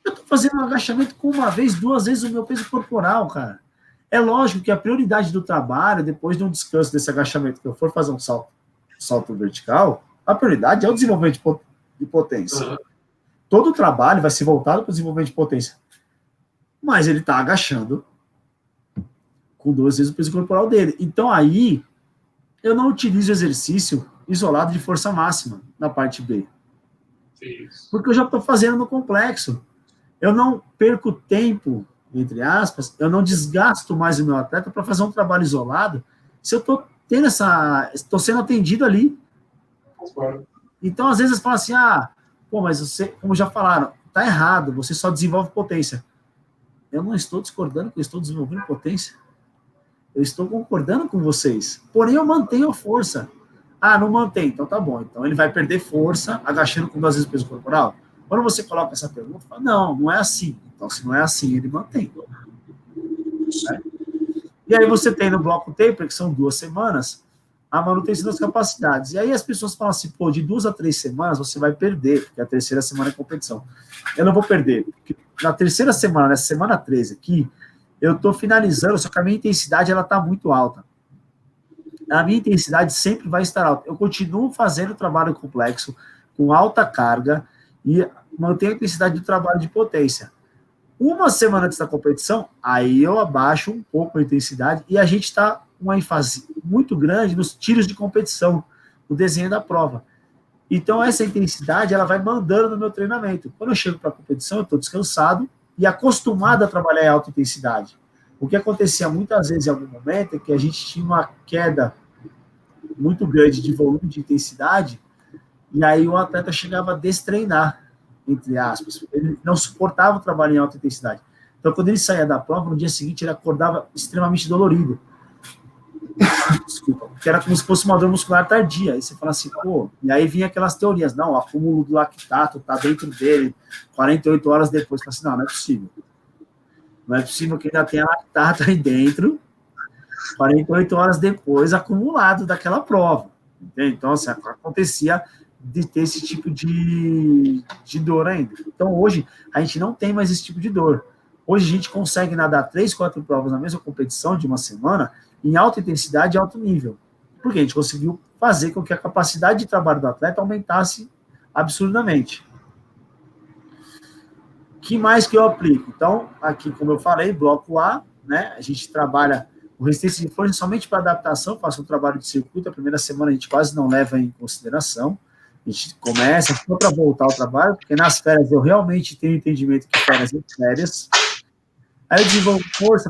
Eu estou fazendo um agachamento com 1 vez, 2 vezes o meu peso corporal, cara. É lógico que a prioridade do trabalho, depois de um descanso desse agachamento, que eu for fazer um salto vertical, a prioridade é o desenvolvimento de potência. Todo o trabalho vai ser voltado para o desenvolvimento de potência. Mas ele está agachando com 2 vezes o peso corporal dele. Então, aí, eu não utilizo exercício isolado de força máxima na parte B. Porque eu já estou fazendo no complexo. Eu não perco tempo, entre aspas, eu não desgasto mais o meu atleta para fazer um trabalho isolado se eu estou sendo atendido ali. Então, às vezes, falam assim, pô, mas você, como já falaram, tá errado, você só desenvolve potência. Eu não estou discordando que eu estou desenvolvendo potência. Eu estou concordando com vocês. Porém, eu mantenho a força. Não mantém, então tá bom. Então ele vai perder força agachando com 2 vezes o peso corporal. Quando você coloca essa pergunta, fala, não é assim. Então, se não é assim, ele mantém. Né? E aí você tem no bloco taper, que são 2 semanas, a manutenção das capacidades. E aí as pessoas falam assim, pô, de 2 a 3 semanas você vai perder, porque a 3ª semana é competição. Eu não vou perder, porque na 3ª semana, nessa semana 13 aqui, eu estou finalizando, só que a minha intensidade ela está muito alta. A minha intensidade sempre vai estar alta. Eu continuo fazendo trabalho complexo, com alta carga, e mantenho a intensidade do trabalho de potência. 1 semana antes da competição, aí eu abaixo um pouco a intensidade, e a gente está com uma ênfase muito grande nos tiros de competição, no desenho da prova. Então, essa intensidade, ela vai mandando no meu treinamento. Quando eu chego para a competição, eu estou descansado e acostumado a trabalhar em alta intensidade. O que acontecia muitas vezes em algum momento é que a gente tinha uma queda muito grande de volume de intensidade, e aí o atleta chegava a destreinar, entre aspas. Ele não suportava o trabalho em alta intensidade. Então, quando ele saía da prova, no dia seguinte ele acordava extremamente dolorido. Desculpa, porque era como se fosse uma dor muscular tardia. Aí você fala assim, pô, e aí vinha aquelas teorias, não, o acúmulo do lactato tá dentro dele 48 horas depois. Você fala assim, não é possível. Não é possível que ainda tenha lactato aí dentro 48 horas depois acumulado daquela prova. Entende? Então, assim, acontecia de ter esse tipo de dor ainda. Então, hoje, a gente não tem mais esse tipo de dor. Hoje, a gente consegue nadar 3, 4 provas na mesma competição de uma semana em alta intensidade e alto nível. Porque a gente conseguiu fazer com que a capacidade de trabalho do atleta aumentasse absurdamente. O que mais que eu aplico? Então, aqui, como eu falei, bloco A, né? A gente trabalha o resistência de força somente para adaptação, faço um trabalho de circuito, a primeira semana a gente quase não leva em consideração, a gente começa só para voltar ao trabalho, porque nas férias eu realmente tenho entendimento que férias é férias. Aí eu desenvolvo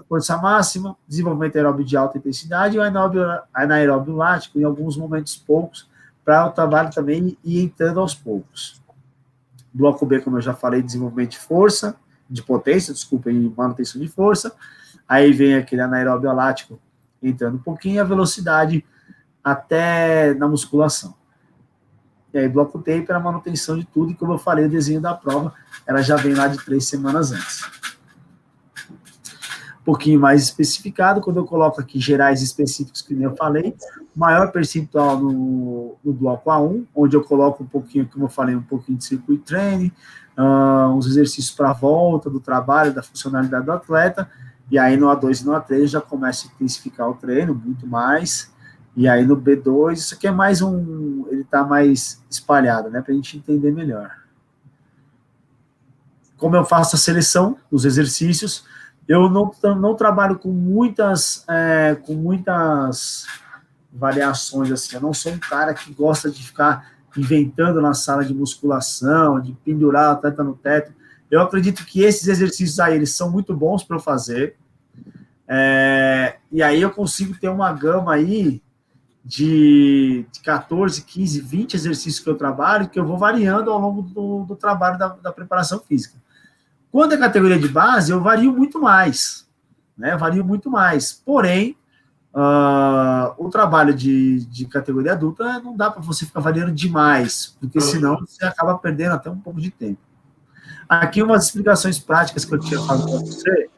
força máxima, desenvolvimento aeróbio de alta intensidade e o anaeróbio lático em alguns momentos poucos, para o trabalho também ir entrando aos poucos. Bloco B, como eu já falei, desenvolvimento de força, de potência, desculpa, e manutenção de força. Aí vem aquele anaeróbio lático entrando um pouquinho, e a velocidade até na musculação. E aí, bloco D para a manutenção de tudo, e como eu falei, o desenho da prova, ela já vem lá de 3 semanas antes. Um pouquinho mais especificado, quando eu coloco aqui gerais específicos, que nem eu falei, maior percentual no bloco A1, onde eu coloco um pouquinho, como eu falei, um pouquinho de circuit training, uns exercícios para a volta do trabalho, da funcionalidade do atleta. E aí no A2 e no A3 já começa a intensificar o treino, muito mais. E aí no B2, isso aqui é mais ele está mais espalhado, né, para a gente entender melhor. Como eu faço a seleção dos exercícios, eu não trabalho com muitas variações, assim. Eu não sou um cara que gosta de ficar inventando na sala de musculação, de pendurar o atleta no teto. Eu acredito que esses exercícios aí, eles são muito bons para eu fazer. E aí eu consigo ter uma gama aí de 14, 15, 20 exercícios que eu trabalho, que eu vou variando ao longo do trabalho da preparação física. Quando é categoria de base, eu vario muito mais, né? Vario muito mais. Porém, o trabalho de categoria adulta não dá para você ficar variando demais, porque senão você acaba perdendo até um pouco de tempo. Aqui umas explicações práticas que eu tinha falado para você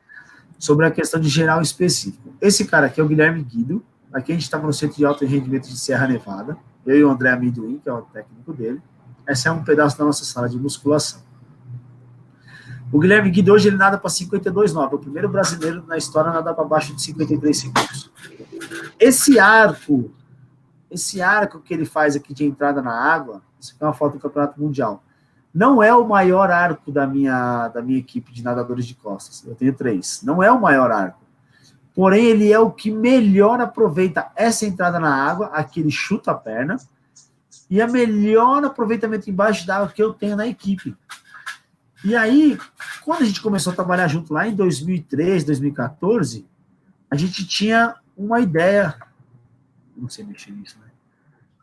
sobre a questão de geral específico. Esse cara aqui é o Guilherme Guido. Aqui a gente estava no Centro de Alto Rendimento de Serra Nevada. Eu e o André Amendoim, que é o técnico dele. Esse é um pedaço da nossa sala de musculação. O Guilherme Guido hoje ele nada para 52,9. É o primeiro brasileiro na história a nadar para baixo de 53 segundos. Esse arco que ele faz aqui de entrada na água, isso aqui é uma foto do Campeonato Mundial, não é o maior arco da minha equipe de nadadores de costas. Eu tenho 3. Não é o maior arco. Porém, ele é o que melhor aproveita essa entrada na água, aqui ele chuta a perna, e é melhor aproveitamento embaixo da água que eu tenho na equipe. E aí, quando a gente começou a trabalhar junto lá em 2013, 2014, a gente tinha uma ideia, não sei mexer nisso, né?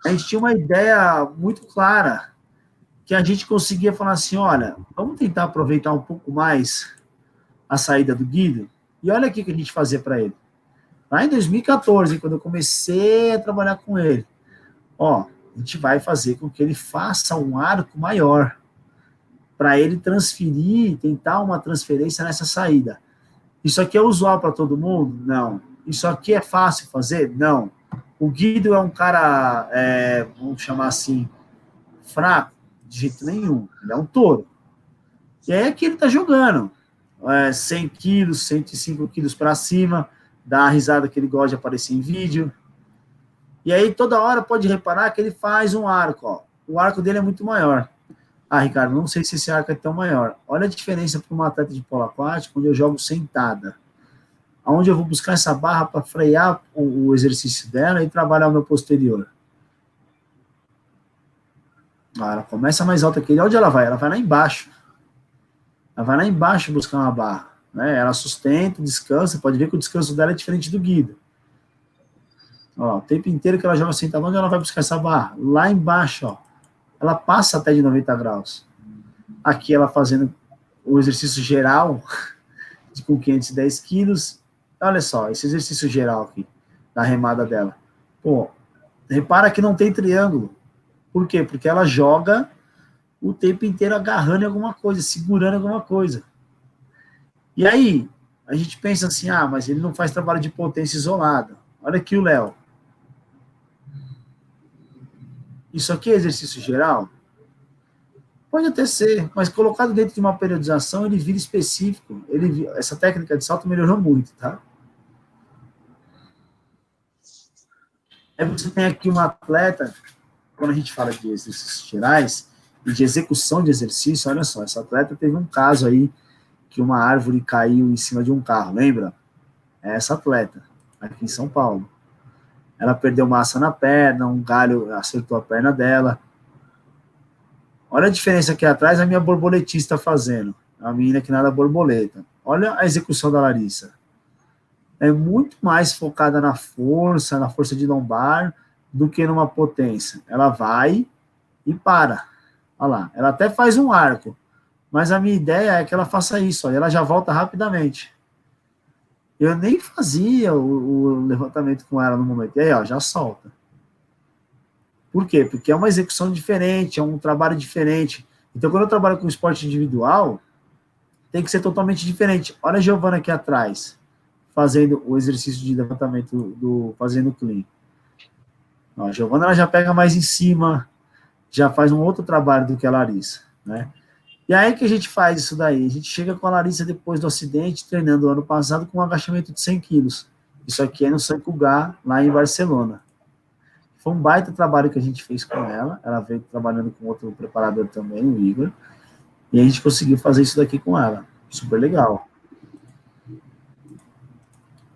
A gente tinha uma ideia muito clara, que a gente conseguia falar assim, olha, vamos tentar aproveitar um pouco mais a saída do Guido, e olha aqui o que a gente fazia para ele. Lá em 2014, quando eu comecei a trabalhar com ele, a gente vai fazer com que ele faça um arco maior, para ele transferir, tentar uma transferência nessa saída. Isso aqui é usual para todo mundo? Não. Isso aqui é fácil fazer? Não. O Guido é um cara, vamos chamar assim, fraco? De jeito nenhum. Ele é um touro. E aí aqui ele está jogando. 100 quilos, 105 quilos para cima, dá uma risada que ele gosta de aparecer em vídeo. E aí toda hora pode reparar que ele faz um arco. Ó. O arco dele é muito maior. Ricardo, não sei se esse arco é tão maior. Olha a diferença para uma atleta de polo aquático, onde eu jogo sentada. Onde eu vou buscar essa barra para frear o exercício dela e trabalhar o meu posterior. Ela começa mais alta que ele. Onde ela vai? Ela vai lá embaixo. Ela vai lá embaixo buscar uma barra. Né? Ela sustenta, descansa. Pode ver que o descanso dela é diferente do Guido. O tempo inteiro que ela joga sentada, onde ela vai buscar essa barra? Lá embaixo, ó. Ela passa até de 90 graus. Aqui ela fazendo o exercício geral com 510 quilos. Olha só, esse exercício geral aqui, da remada dela. Pô, repara que não tem triângulo. Por quê? Porque ela joga o tempo inteiro agarrando em alguma coisa, segurando alguma coisa. E aí, a gente pensa assim, mas ele não faz trabalho de potência isolado. Olha aqui o Léo. Isso aqui é exercício geral? Pode até ser, mas colocado dentro de uma periodização, ele vira específico. Essa técnica de salto melhorou muito, tá? Aí você tem aqui um atleta, quando a gente fala de exercícios gerais e de execução de exercício, olha só, essa atleta teve um caso aí que uma árvore caiu em cima de um carro, lembra? É essa atleta, aqui em São Paulo. Ela perdeu massa na perna, um galho acertou a perna dela. Olha a diferença aqui atrás, a minha borboletista fazendo. A menina que nada borboleta. Olha a execução da Larissa. É muito mais focada na força de lombar, do que numa potência. Ela vai e para. Olha lá, ela até faz um arco, mas a minha ideia é que ela faça isso, ó, e ela já volta rapidamente. Eu nem fazia o levantamento com ela no momento. E aí, ó, já solta. Por quê? Porque é uma execução diferente, é um trabalho diferente. Então, quando eu trabalho com esporte individual, tem que ser totalmente diferente. Olha a Giovana aqui atrás, fazendo o exercício de levantamento, fazendo o clean. Ó, a Giovana ela já pega mais em cima, já faz um outro trabalho do que a Larissa, né? E aí que a gente faz isso daí? A gente chega com a Larissa depois do acidente, treinando ano passado com um agachamento de 100 quilos. Isso aqui é no Sant Cugat, lá em Barcelona. Foi um baita trabalho que a gente fez com ela. Ela veio trabalhando com outro preparador também, o Igor. E a gente conseguiu fazer isso daqui com ela. Super legal.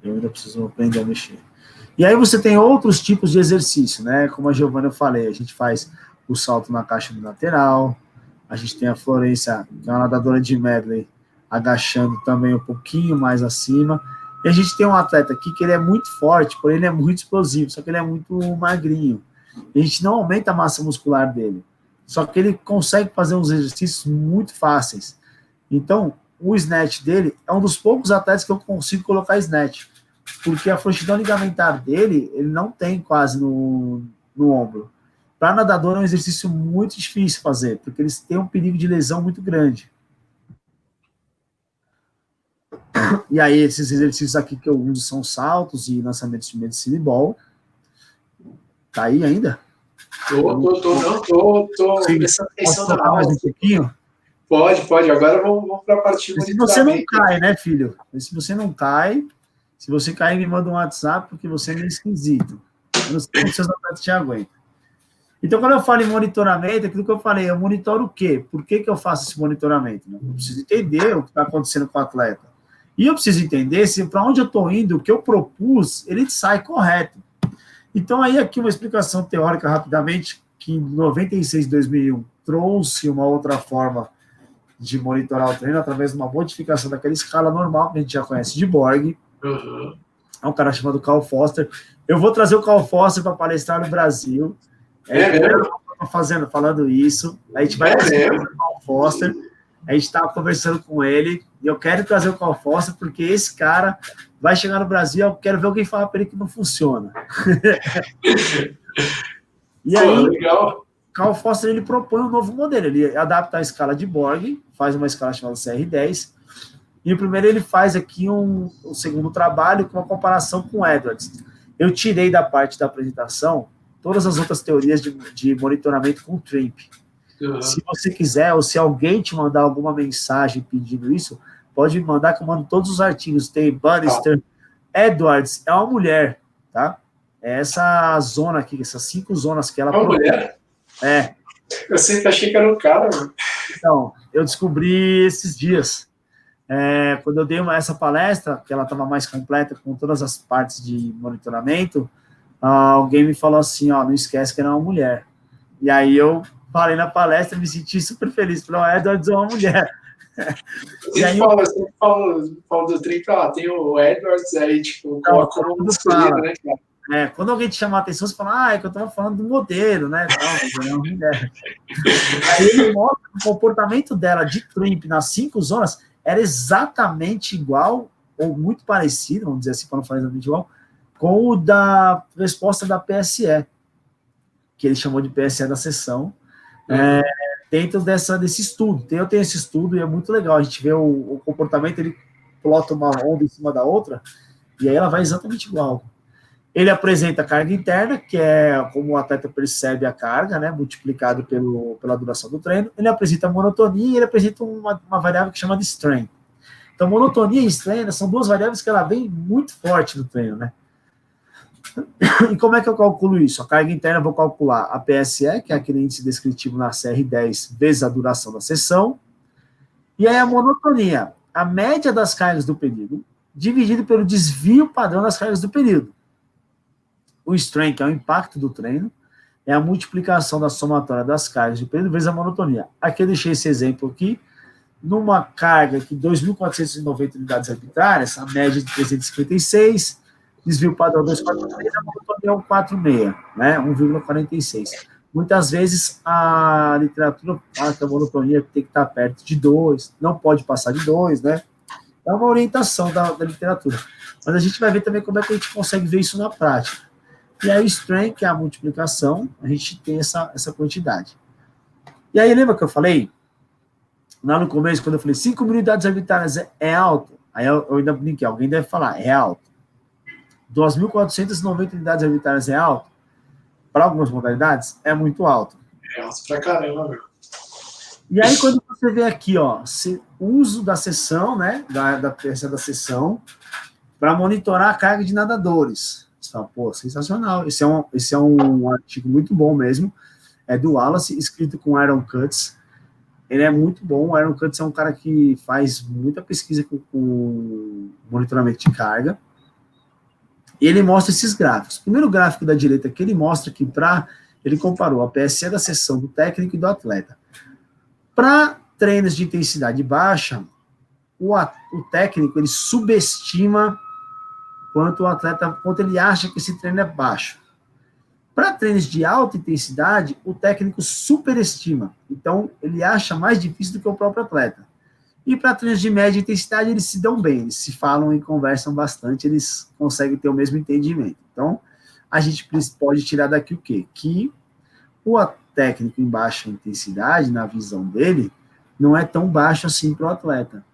Eu ainda preciso aprender a mexer. E aí você tem outros tipos de exercício, né? Como a Giovana eu falei, a gente faz o salto na caixa lateral, a gente tem a Florência, que é uma nadadora de medley, agachando também um pouquinho mais acima. E a gente tem um atleta aqui que ele é muito forte, porém ele é muito explosivo, só que ele é muito magrinho. E a gente não aumenta a massa muscular dele. Só que ele consegue fazer uns exercícios muito fáceis. Então, o snatch dele é um dos poucos atletas que eu consigo colocar snatch. Porque a frouxidão ligamentar dele, ele não tem quase no ombro. Para nadador é um exercício muito difícil fazer, porque eles têm um perigo de lesão muito grande. E aí, esses exercícios aqui que eu uso são saltos e lançamentos de medicine ball. Tá aí ainda? Tô prestando atenção na aula. Mais um pouquinho? Pode. Agora vamos para a parte de se você não cai, né, filho? Se você não cai, se você cair, me manda um WhatsApp, porque você é meio esquisito. Eu não sei como seus atletas te aguentam. Então, quando eu falo em monitoramento, aquilo que eu falei, eu monitoro o quê? Por que eu faço esse monitoramento? Eu preciso entender o que está acontecendo com o atleta. E eu preciso entender se para onde eu estou indo, o que eu propus, ele sai correto. Então, aí aqui uma explicação teórica rapidamente, que em 96, 2001, trouxe uma outra forma de monitorar o treino através de uma modificação daquela escala normal, que a gente já conhece de Borg. Uhum. É um cara chamado Carl Foster. Eu vou trazer o Carl Foster para palestrar no Brasil. Falando isso. A gente vai trazer o Carl Foster. A gente estava conversando com ele. E eu quero trazer o Carl Foster, porque esse cara vai chegar no Brasil. Eu quero ver alguém falar para ele que não funciona. E aí, legal. Carl Foster ele propõe um novo modelo. Ele adapta a escala de Borg, faz uma escala chamada CR10. E o primeiro ele faz aqui um segundo trabalho com uma comparação com Edwards. Eu tirei da parte da apresentação todas as outras teorias de monitoramento com TRIMP. Uhum. Se você quiser, ou se alguém te mandar alguma mensagem pedindo isso, pode me mandar que eu mando todos os artigos. Tem Bannister, Edwards, é uma mulher, tá? É essa zona aqui, essas 5 zonas que ela... É uma mulher? É. Eu sempre achei que era um cara, mano. Então, eu descobri esses dias. Quando eu dei essa palestra, que ela estava mais completa com todas as partes de monitoramento, alguém me falou assim, não esquece que era uma mulher. E aí eu falei na palestra, me senti super feliz. Falei, Edwards é uma mulher. E aí, eu sempre falo do Trinca, tem o Edwards, aí tipo, como masculino, né, cara? Quando alguém te chama a atenção, você fala, é que eu estava falando do modelo, né? Mas é uma mulher. Aí ele mostra o comportamento dela de TRIMP nas 5 zonas. era exatamente igual, ou muito parecido, vamos dizer assim, para não falar exatamente igual, com o da resposta da PSE, que ele chamou de PSE da sessão, dentro desse estudo. Eu tenho esse estudo e é muito legal, a gente vê o comportamento, ele plota uma onda em cima da outra, e aí ela vai exatamente igual. Ele apresenta a carga interna, que é como o atleta percebe a carga, né, multiplicado pela duração do treino. Ele apresenta a monotonia e ele apresenta uma variável que chama de strength. Então, monotonia e strength são duas variáveis que ela vem muito forte no treino, né? E como é que eu calculo isso? A carga interna eu vou calcular a PSE, que é aquele índice descritivo na CR10, vezes a duração da sessão. E aí a monotonia, a média das cargas do período, dividido pelo desvio padrão das cargas do período. O strength, que é o impacto do treino, é a multiplicação da somatória das cargas do período vezes a monotonia. Aqui eu deixei esse exemplo aqui, numa carga de 2.490 unidades arbitrárias, a média de 356, desvio padrão 2,43, a monotonia é 1,46, né, 1,46. Muitas vezes a literatura fala que a monotonia tem que estar perto de 2, não pode passar de 2, né? É uma orientação da literatura. Mas a gente vai ver também como é que a gente consegue ver isso na prática. E aí o strength, que é a multiplicação, a gente tem essa quantidade. E aí lembra que eu falei, lá no começo, quando eu falei 5.000 unidades arbitrárias é alto, aí eu ainda brinquei, alguém deve falar, é alto. 2.490 unidades arbitrárias é alto? Para algumas modalidades, é muito alto. É alto pra caramba, meu. E aí, quando você vê aqui, ó, uso da sessão, né, da peça da sessão, para monitorar a carga de nadadores. Você fala, pô, sensacional. Esse é um artigo muito bom mesmo, é do Wallace, escrito com Aaron Kutz. Ele é muito bom. O Aaron Kutz é um cara que faz muita pesquisa com monitoramento de carga. E ele mostra esses gráficos. O primeiro gráfico da direita aqui, ele mostra que ele comparou a PSE da sessão do técnico e do atleta. Para treinos de intensidade baixa, o técnico ele subestima quanto ele acha que esse treino é baixo. Para treinos de alta intensidade, o técnico superestima. Então, ele acha mais difícil do que o próprio atleta. E para treinos de média intensidade, eles se dão bem, eles se falam e conversam bastante, eles conseguem ter o mesmo entendimento. Então, a gente pode tirar daqui o quê? Que o técnico em baixa intensidade, na visão dele, não é tão baixo assim para o atleta.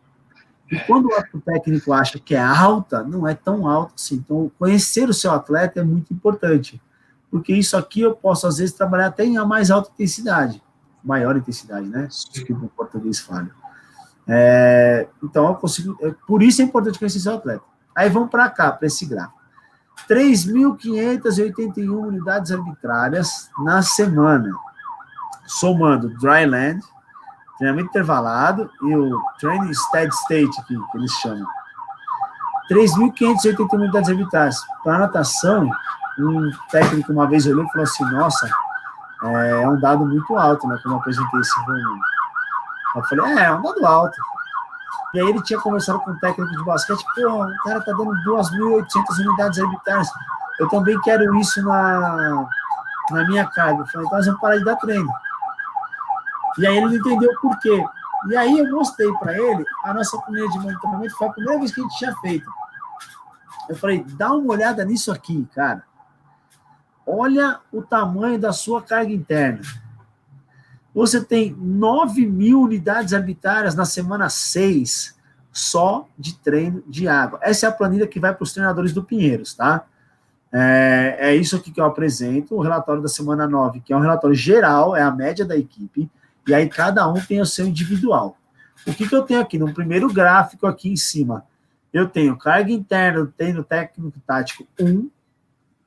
E quando o técnico acha que é alta, não é tão alta assim. Então, conhecer o seu atleta é muito importante, porque isso aqui eu posso, às vezes, trabalhar até em mais alta intensidade, maior intensidade, né? Desculpa o português falho. Então, eu consigo. Por isso é importante conhecer seu atleta. Aí vamos para cá, para esse gráfico. 3.581 unidades arbitrárias na semana, somando dryland, treinamento intervalado e o training steady state, que eles chamam. 3.581 unidades arbitrárias. Para natação, um técnico uma vez olhou e falou assim, nossa, é um dado muito alto, né, quando eu apresentei esse volume. Eu falei, é um dado alto. E aí ele tinha conversado com um técnico de basquete, pô, o cara tá dando 2.800 unidades arbitrárias. Eu também quero isso na minha carga. Eu falei, então nós vamos parar de dar treino. E aí ele não entendeu por quê. E aí eu mostrei para ele a nossa planilha de monitoramento, foi a primeira vez que a gente tinha feito. Eu falei, dá uma olhada nisso aqui, cara. Olha o tamanho da sua carga interna. Você tem 9.000 unidades arbitrárias na semana 6 só de treino de água. Essa é a planilha que vai para os treinadores do Pinheiros, tá? É isso aqui que eu apresento, o relatório da semana 9, que é um relatório geral, é a média da equipe, e aí cada um tem o seu individual. O que eu tenho aqui? No primeiro gráfico aqui em cima, eu tenho carga interna, eu tenho técnico tático 1,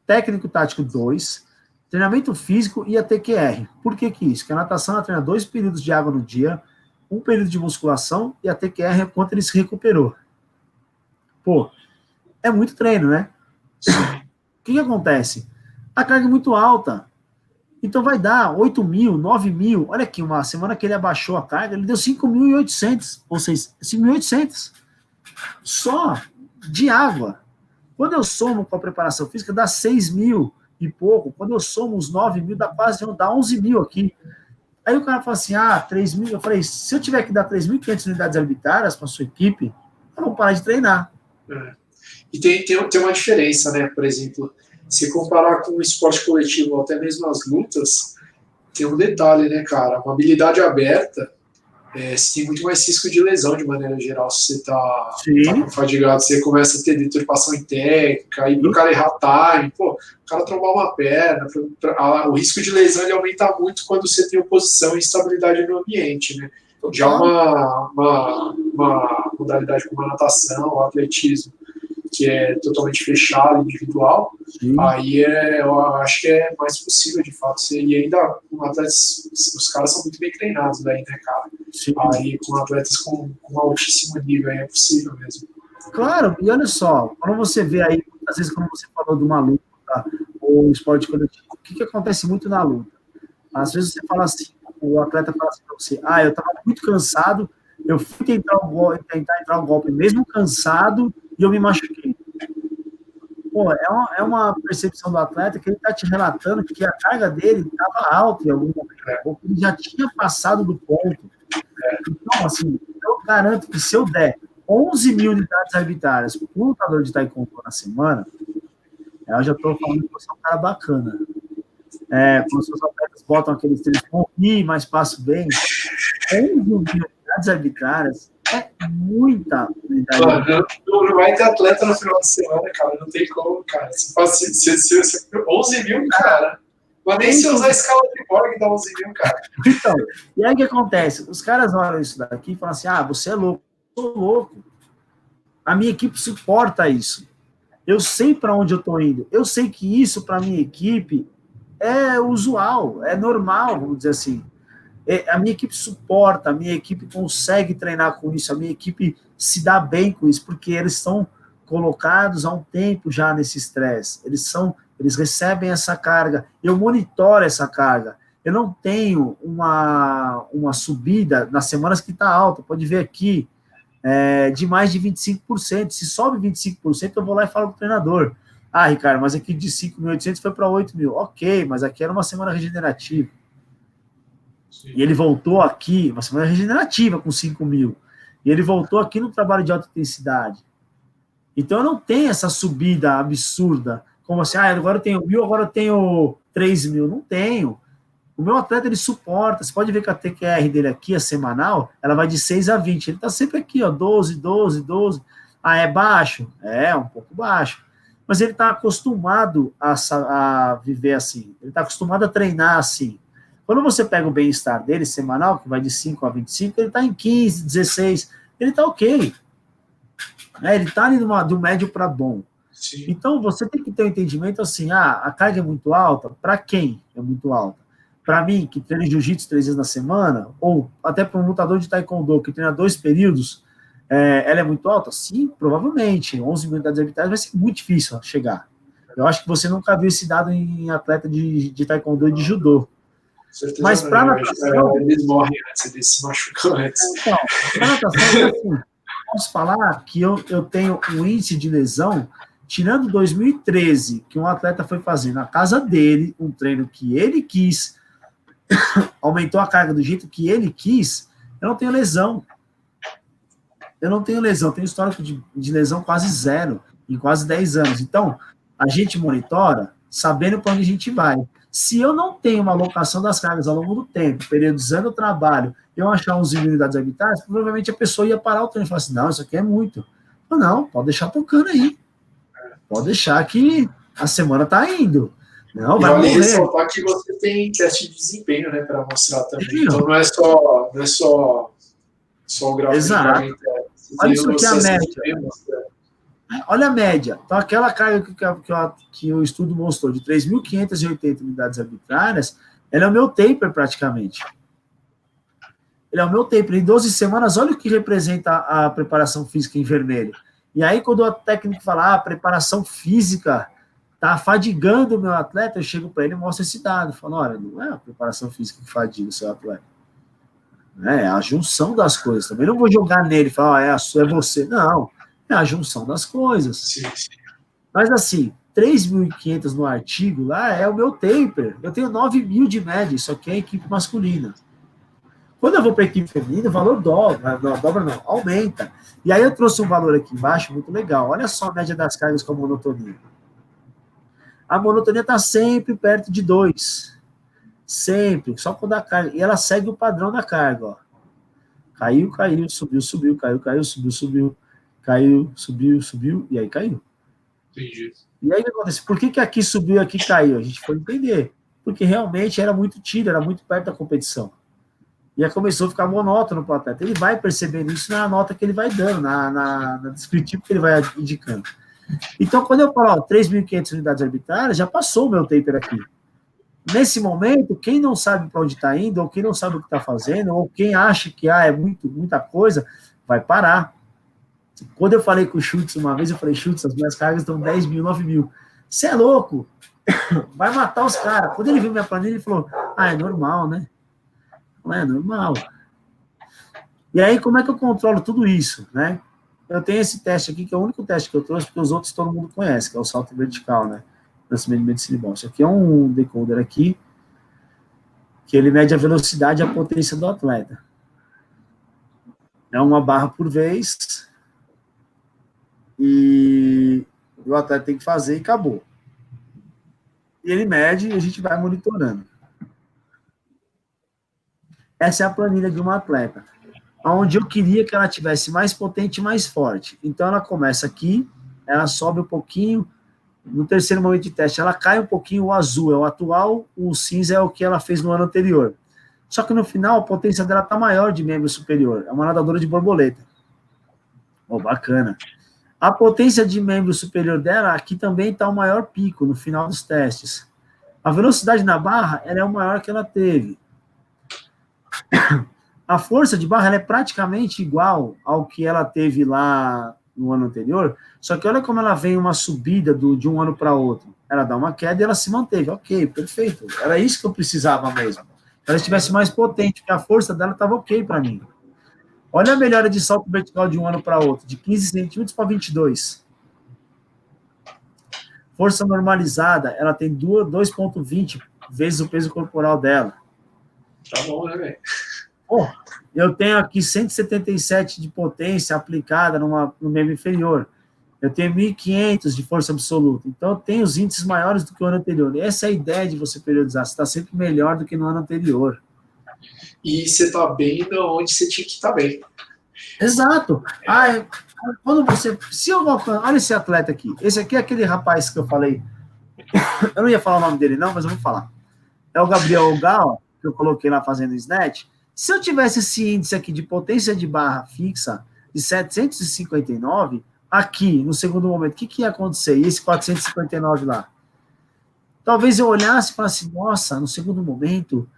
técnico tático 2, treinamento físico e a TQR. Por que isso? Porque a natação ela treina 2 períodos de água no dia, 1 período de musculação e a TQR é quanto ele se recuperou. Pô, é muito treino, né? O que acontece? A carga é muito alta. Então vai dar 8.000, 9.000. Olha aqui, uma semana que ele abaixou a carga, ele deu 5.800. Ou seja, 5.800. Só de água. Quando eu somo com a preparação física, dá 6.000 e pouco. Quando eu somo os 9.000, dá quase, dá 11.000 aqui. Aí o cara fala assim, 3 mil, eu falei, se eu tiver que dar 3.500 unidades arbitrárias para sua equipe, eu vou parar de treinar. E tem uma diferença, né? Por exemplo, se comparar com o esporte coletivo, ou até mesmo as lutas, tem um detalhe, né, cara? Uma habilidade aberta, você tem muito mais risco de lesão de maneira geral. Se você tá fadigado, você começa a ter deturpação em técnica, aí pro cara errar time, o cara trombar uma perna, o risco de lesão ele aumenta muito quando você tem oposição e instabilidade no ambiente, né? Já uma modalidade como a natação, o atletismo, que é totalmente fechado, individual, aí eu acho que é mais possível, de fato. E ainda com atletas, os caras são muito bem treinados daí, né, cara? Sim. Aí com atletas com altíssimo nível, aí é possível mesmo. Claro, e olha só, quando você vê aí, muitas vezes quando você falou de uma luta, ou esporte coletivo, o que acontece muito na luta? Às vezes você fala assim, o atleta fala assim pra você, eu estava muito cansado, eu fui tentar entrar o golpe mesmo cansado e eu me machuquei. É uma percepção do atleta que ele está te relatando que a carga dele estava alta em algum momento, ou que ele já tinha passado do ponto. Então, assim, eu garanto que se eu der 11 mil unidades arbitrárias para um lutador de taekwondo na semana, eu já estou falando que você é um cara bacana. Quando os seus atletas botam aqueles treinos corri, mas passo bem, 11 mil unidades arbitrárias é muita unidade arbitrária. Não vai ter atleta no final de semana, cara, não tem como, cara. Se 11 mil, cara, mas nem se usar a escala de Borg dá 11 mil, cara. Então, e aí o que acontece? Os caras olham isso daqui e falam assim, você é louco. Eu sou louco. A minha equipe suporta isso. Eu sei para onde eu estou indo. Eu sei que isso, para a minha equipe, é usual, é normal, vamos dizer assim. A minha equipe suporta, a minha equipe consegue treinar com isso, a minha equipe se dá bem com isso, porque eles estão colocados há um tempo já nesse estresse. Eles recebem essa carga, eu monitoro essa carga. Eu não tenho uma subida nas semanas que está alta, pode ver aqui, de mais de 25%. Se sobe 25%, eu vou lá e falo com o treinador. Ricardo, mas aqui de 5.800 foi para 8 mil. Ok, mas aqui era uma semana regenerativa. Sim. E ele voltou aqui, uma semana regenerativa com 5 mil. E ele voltou aqui no trabalho de alta intensidade. Então eu não tenho essa subida absurda, como assim, agora eu tenho 1.000, agora eu tenho 3 mil. Não tenho. O meu atleta, ele suporta. Você pode ver que a TQR dele aqui, a semanal, ela vai de 6 a 20. Ele está sempre aqui, 12, 12, 12. É baixo? É, um pouco baixo. Mas ele está acostumado a viver assim. Ele está acostumado a treinar assim. Quando você pega o bem-estar dele, semanal, que vai de 5 a 25, ele está em 15, 16. Ele está ok. Ele está ali do médio para bom. Sim. Então, você tem que ter um entendimento assim, a carga é muito alta. Para quem é muito alta? Para mim, que treina jiu-jitsu 3 vezes na semana, ou até para um lutador de taekwondo que treina 2 períodos, ela é muito alta? Sim, provavelmente. 11 mil unidades arbitrárias vai ser muito difícil chegar. Eu acho que você nunca viu esse dado em atleta de taekwondo e de judô. Certeza. Mas para natação... Eles morrem antes, eles se machucam antes. Então, para natação, assim, posso falar que eu tenho um índice de lesão, tirando 2013, que um atleta foi fazer na casa dele, um treino que ele quis, aumentou a carga do jeito que ele quis, eu não tenho lesão. Tenho histórico de lesão quase zero, em quase 10 anos. Então, a gente monitora sabendo para onde a gente vai. Se eu não tenho uma alocação das cargas ao longo do tempo, periodizando o trabalho, eu achar 11 mil unidades arbitrárias, provavelmente a pessoa ia parar o treino e falar assim, não, isso aqui é muito. Não, pode deixar tocando aí. Pode deixar que a semana está indo. Não, vai morrer. Ressaltar que você tem teste de desempenho, né, para mostrar também. Então não é só o gráfico. Exato. Olha isso aqui, a média. Olha a média. Então, aquela carga que o estudo mostrou, de 3.580 unidades arbitrárias, ela é o meu taper, praticamente. Ele é o meu taper. Em 12 semanas, olha o que representa a preparação física em vermelho. E aí, quando o técnico fala, preparação física está fadigando o meu atleta, eu chego para ele e mostro esse dado. Eu falo, olha, não é a preparação física que fadiga o seu atleta. É a junção das coisas. Também não vou jogar nele e falar, é você. Não, é a junção das coisas. Sim. Mas assim, 3.500 no artigo lá é o meu taper. Eu tenho 9 mil de média, isso aqui é equipe masculina. Quando eu vou para a equipe feminina, o valor dobra, não, aumenta. E aí eu trouxe um valor aqui embaixo muito legal. Olha só a média das cargas com a monotonia. A monotonia está sempre perto de 2. Sempre, só quando a carga. E ela segue o padrão da carga, ó. Caiu, subiu, caiu, subiu. Caiu, subiu, e aí caiu. Entendi. E aí o que acontece? Por que aqui subiu e aqui caiu? A gente foi entender. Porque realmente era muito tiro, era muito perto da competição. E aí começou a ficar monótono para o atleta. Ele vai percebendo isso na nota que ele vai dando, na descritivo que ele vai indicando. Então, quando eu falo 3.500 unidades arbitrárias, já passou o meu taper aqui. Nesse momento, quem não sabe para onde está indo, ou quem não sabe o que está fazendo, ou quem acha que é muita coisa, vai parar. Quando eu falei com o Schultz uma vez, eu falei, Schultz, as minhas cargas estão 10 mil, 9 mil. Você é louco? Vai matar os caras. Quando ele viu minha planilha, ele falou, é normal, né? Não é normal. E aí, como é que eu controlo tudo isso, né? Eu tenho esse teste aqui, que é o único teste que eu trouxe, porque os outros todo mundo conhece, que é o salto vertical, né? Lançamento de medicina bom. Isso aqui é um decoder aqui, que ele mede a velocidade e a potência do atleta. É uma barra por vez, e o atleta tem que fazer e acabou. E ele mede e a gente vai monitorando. Essa é a planilha de uma atleta, onde eu queria que ela tivesse mais potente e mais forte. Então, ela começa aqui, ela sobe um pouquinho, no terceiro momento de teste, ela cai um pouquinho, o azul é o atual, o cinza é o que ela fez no ano anterior. Só que no final, a potência dela está maior de membro superior, é uma nadadora de borboleta. Bacana. A potência de membro superior dela, aqui também está o maior pico, no final dos testes. A velocidade na barra, ela é o maior que ela teve. A força de barra ela é praticamente igual ao que ela teve lá no ano anterior, só que olha como ela vem uma subida de um ano para outro. Ela dá uma queda e ela se manteve. Ok, perfeito. Era isso que eu precisava mesmo. Se ela estivesse mais potente, porque a força dela estava ok para mim. Olha a melhora de salto vertical de um ano para outro, de 15 centímetros para 22. Força normalizada, ela tem 2,20 vezes o peso corporal dela. Tá bom, né, velho? Eu tenho aqui 177 de potência aplicada no membro inferior. Eu tenho 1.500 de força absoluta. Então, eu tenho os índices maiores do que o ano anterior. Essa é a ideia de você periodizar. Você está sempre melhor do que no ano anterior. E você está bem onde você tinha que estar bem. Exato. Quando você... olha esse atleta aqui. Esse aqui é aquele rapaz que eu falei. Eu não ia falar o nome dele, não, mas eu vou falar. É o Gabriel Gal, que eu coloquei lá fazendo snatch. Se eu tivesse esse índice aqui de potência de barra fixa de 759, aqui, no segundo momento, o que ia acontecer? E esse 459 lá? Talvez eu olhasse e falasse, nossa, no segundo momento,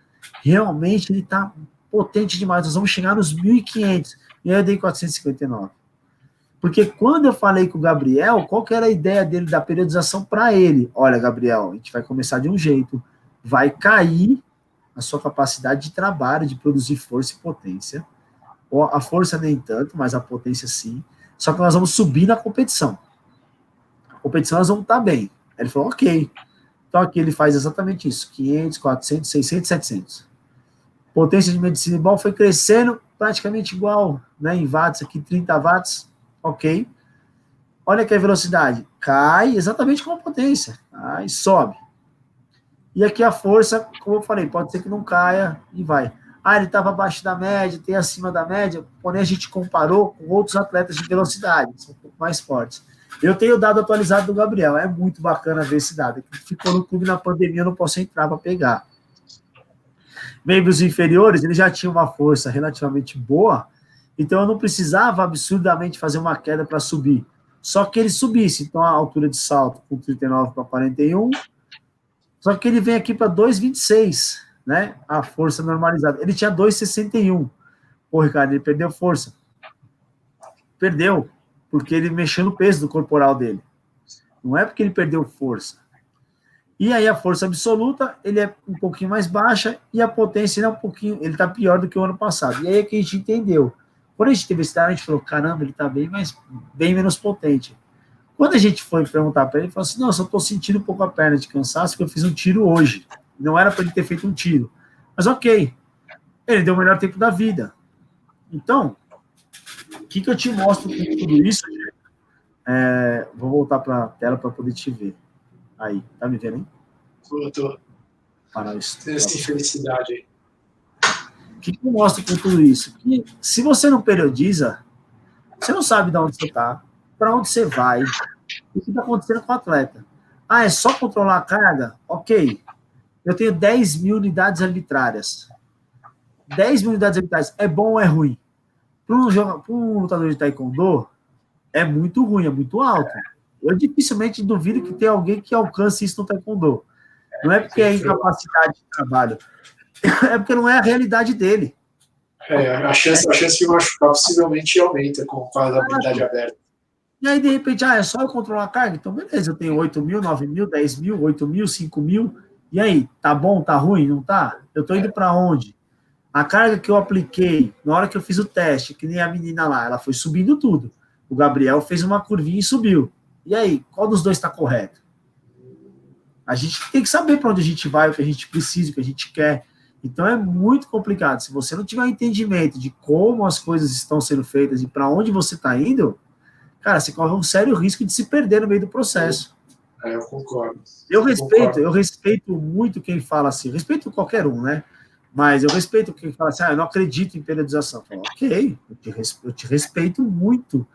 realmente ele está potente demais, nós vamos chegar nos 1.500. E aí eu dei 459. Porque quando eu falei com o Gabriel, qual que era a ideia dele da periodização para ele? Olha, Gabriel, a gente vai começar de um jeito, vai cair a sua capacidade de trabalho, de produzir força e potência. A força nem tanto, mas a potência sim. Só que nós vamos subir na competição. A competição nós vamos estar bem. Ele falou, ok. Então aqui ele faz exatamente isso. 500, 400, 600, 700. Potência de medicina igual foi crescendo praticamente igual, né? Em watts aqui, 30 watts. Ok. Olha aqui a velocidade. Cai exatamente como a potência. Aí sobe. E aqui a força, como eu falei, pode ser que não caia e vai. Ele estava abaixo da média, tem acima da média, porém a gente comparou com outros atletas de velocidade, são um pouco mais fortes. Eu tenho o dado atualizado do Gabriel, é muito bacana ver esse dado. Ele ficou no clube na pandemia, eu não posso entrar para pegar. Membros inferiores, ele já tinha uma força relativamente boa, então eu não precisava absurdamente fazer uma queda para subir. Só que ele subisse, então a altura de salto com 39 para 41, só que ele vem aqui para 2,26, né? A força normalizada. Ele tinha 2,61. Pô, Ricardo, ele perdeu força. Perdeu, porque ele mexeu no peso do corporal dele. Não é porque ele perdeu força. E aí a força absoluta, ele é um pouquinho mais baixa e a potência ele é um pouquinho, ele tá pior do que o ano passado. E aí é que a gente entendeu. Quando a gente teve esse dado, a gente falou, caramba, ele tá bem menos potente. Quando a gente foi perguntar para ele, ele falou assim, não, eu só estou sentindo um pouco a perna de cansaço, porque eu fiz um tiro hoje. Não era para ele ter feito um tiro. Mas ok. ele deu o melhor tempo da vida. Então, o que eu te mostro com tudo isso? Vou voltar para a tela para poder te ver. Aí, tá me vendo, hein? Tô Parar isso. tendo essa infelicidade aí. O que eu mostro com tudo isso? Que se você não periodiza, você não sabe de onde você está, para onde você vai, o que está acontecendo com o atleta. É só controlar a carga? Ok. Eu tenho 10 mil unidades arbitrárias. 10 mil unidades arbitrárias é bom ou é ruim? Para um lutador de taekwondo, é muito ruim, é muito alto. Eu dificilmente duvido que tenha alguém que alcance isso no taekwondo. Não é porque é incapacidade de trabalho, é porque não é a realidade dele. A chance de machucar possivelmente aumenta com a habilidade aberta. E aí, de repente, é só eu controlar a carga? Então, beleza, eu tenho 8 mil, 9 mil, 10 mil, 8 mil, 5 mil. E aí, tá bom, tá ruim, não tá? Eu tô indo para onde? A carga que eu apliquei, na hora que eu fiz o teste, que nem a menina lá, ela foi subindo tudo. O Gabriel fez uma curvinha e subiu. E aí, qual dos dois está correto? A gente tem que saber para onde a gente vai, o que a gente precisa, o que a gente quer. Então é muito complicado. Se você não tiver um entendimento de como as coisas estão sendo feitas e para onde você está indo, cara, você corre um sério risco de se perder no meio do processo. Eu concordo. Eu respeito muito quem fala assim, respeito qualquer um, né? Mas eu respeito quem fala assim, eu não acredito em periodização. Eu falo, ok, eu te respeito muito,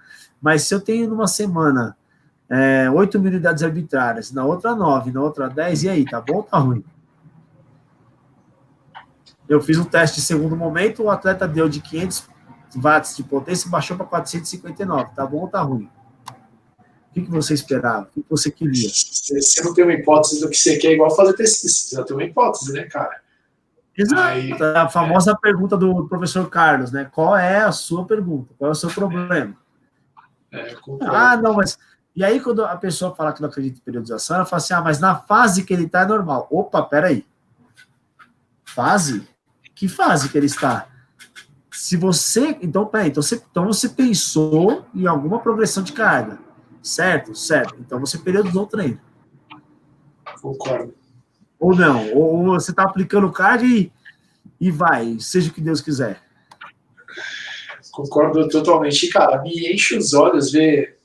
mas se eu tenho numa semana 8 mil unidades arbitrárias, na outra 9, na outra 10, e aí, tá bom ou tá ruim? Eu fiz um teste de segundo momento, o atleta deu de 500 watts de potência e baixou para 459, tá bom ou tá ruim? O que você esperava? O que você queria? Você não tem uma hipótese do que você quer, igual fazer pesquisa. Você já tem uma hipótese, né, cara? Exato. A famosa pergunta do professor Carlos, né? Qual é a sua pergunta? Qual é o seu problema? Não, mas... E aí, quando a pessoa fala que não acredita em periodização, ela fala assim, mas na fase que ele está é normal. Opa, peraí. Fase? Que fase que ele está? Se você... Então você pensou em alguma progressão de carga. Certo? Certo. Então você periodizou o treino. Concordo. Ou não. Ou você está aplicando carga e vai, seja o que Deus quiser. Concordo totalmente. E, cara, me enche os olhos ver...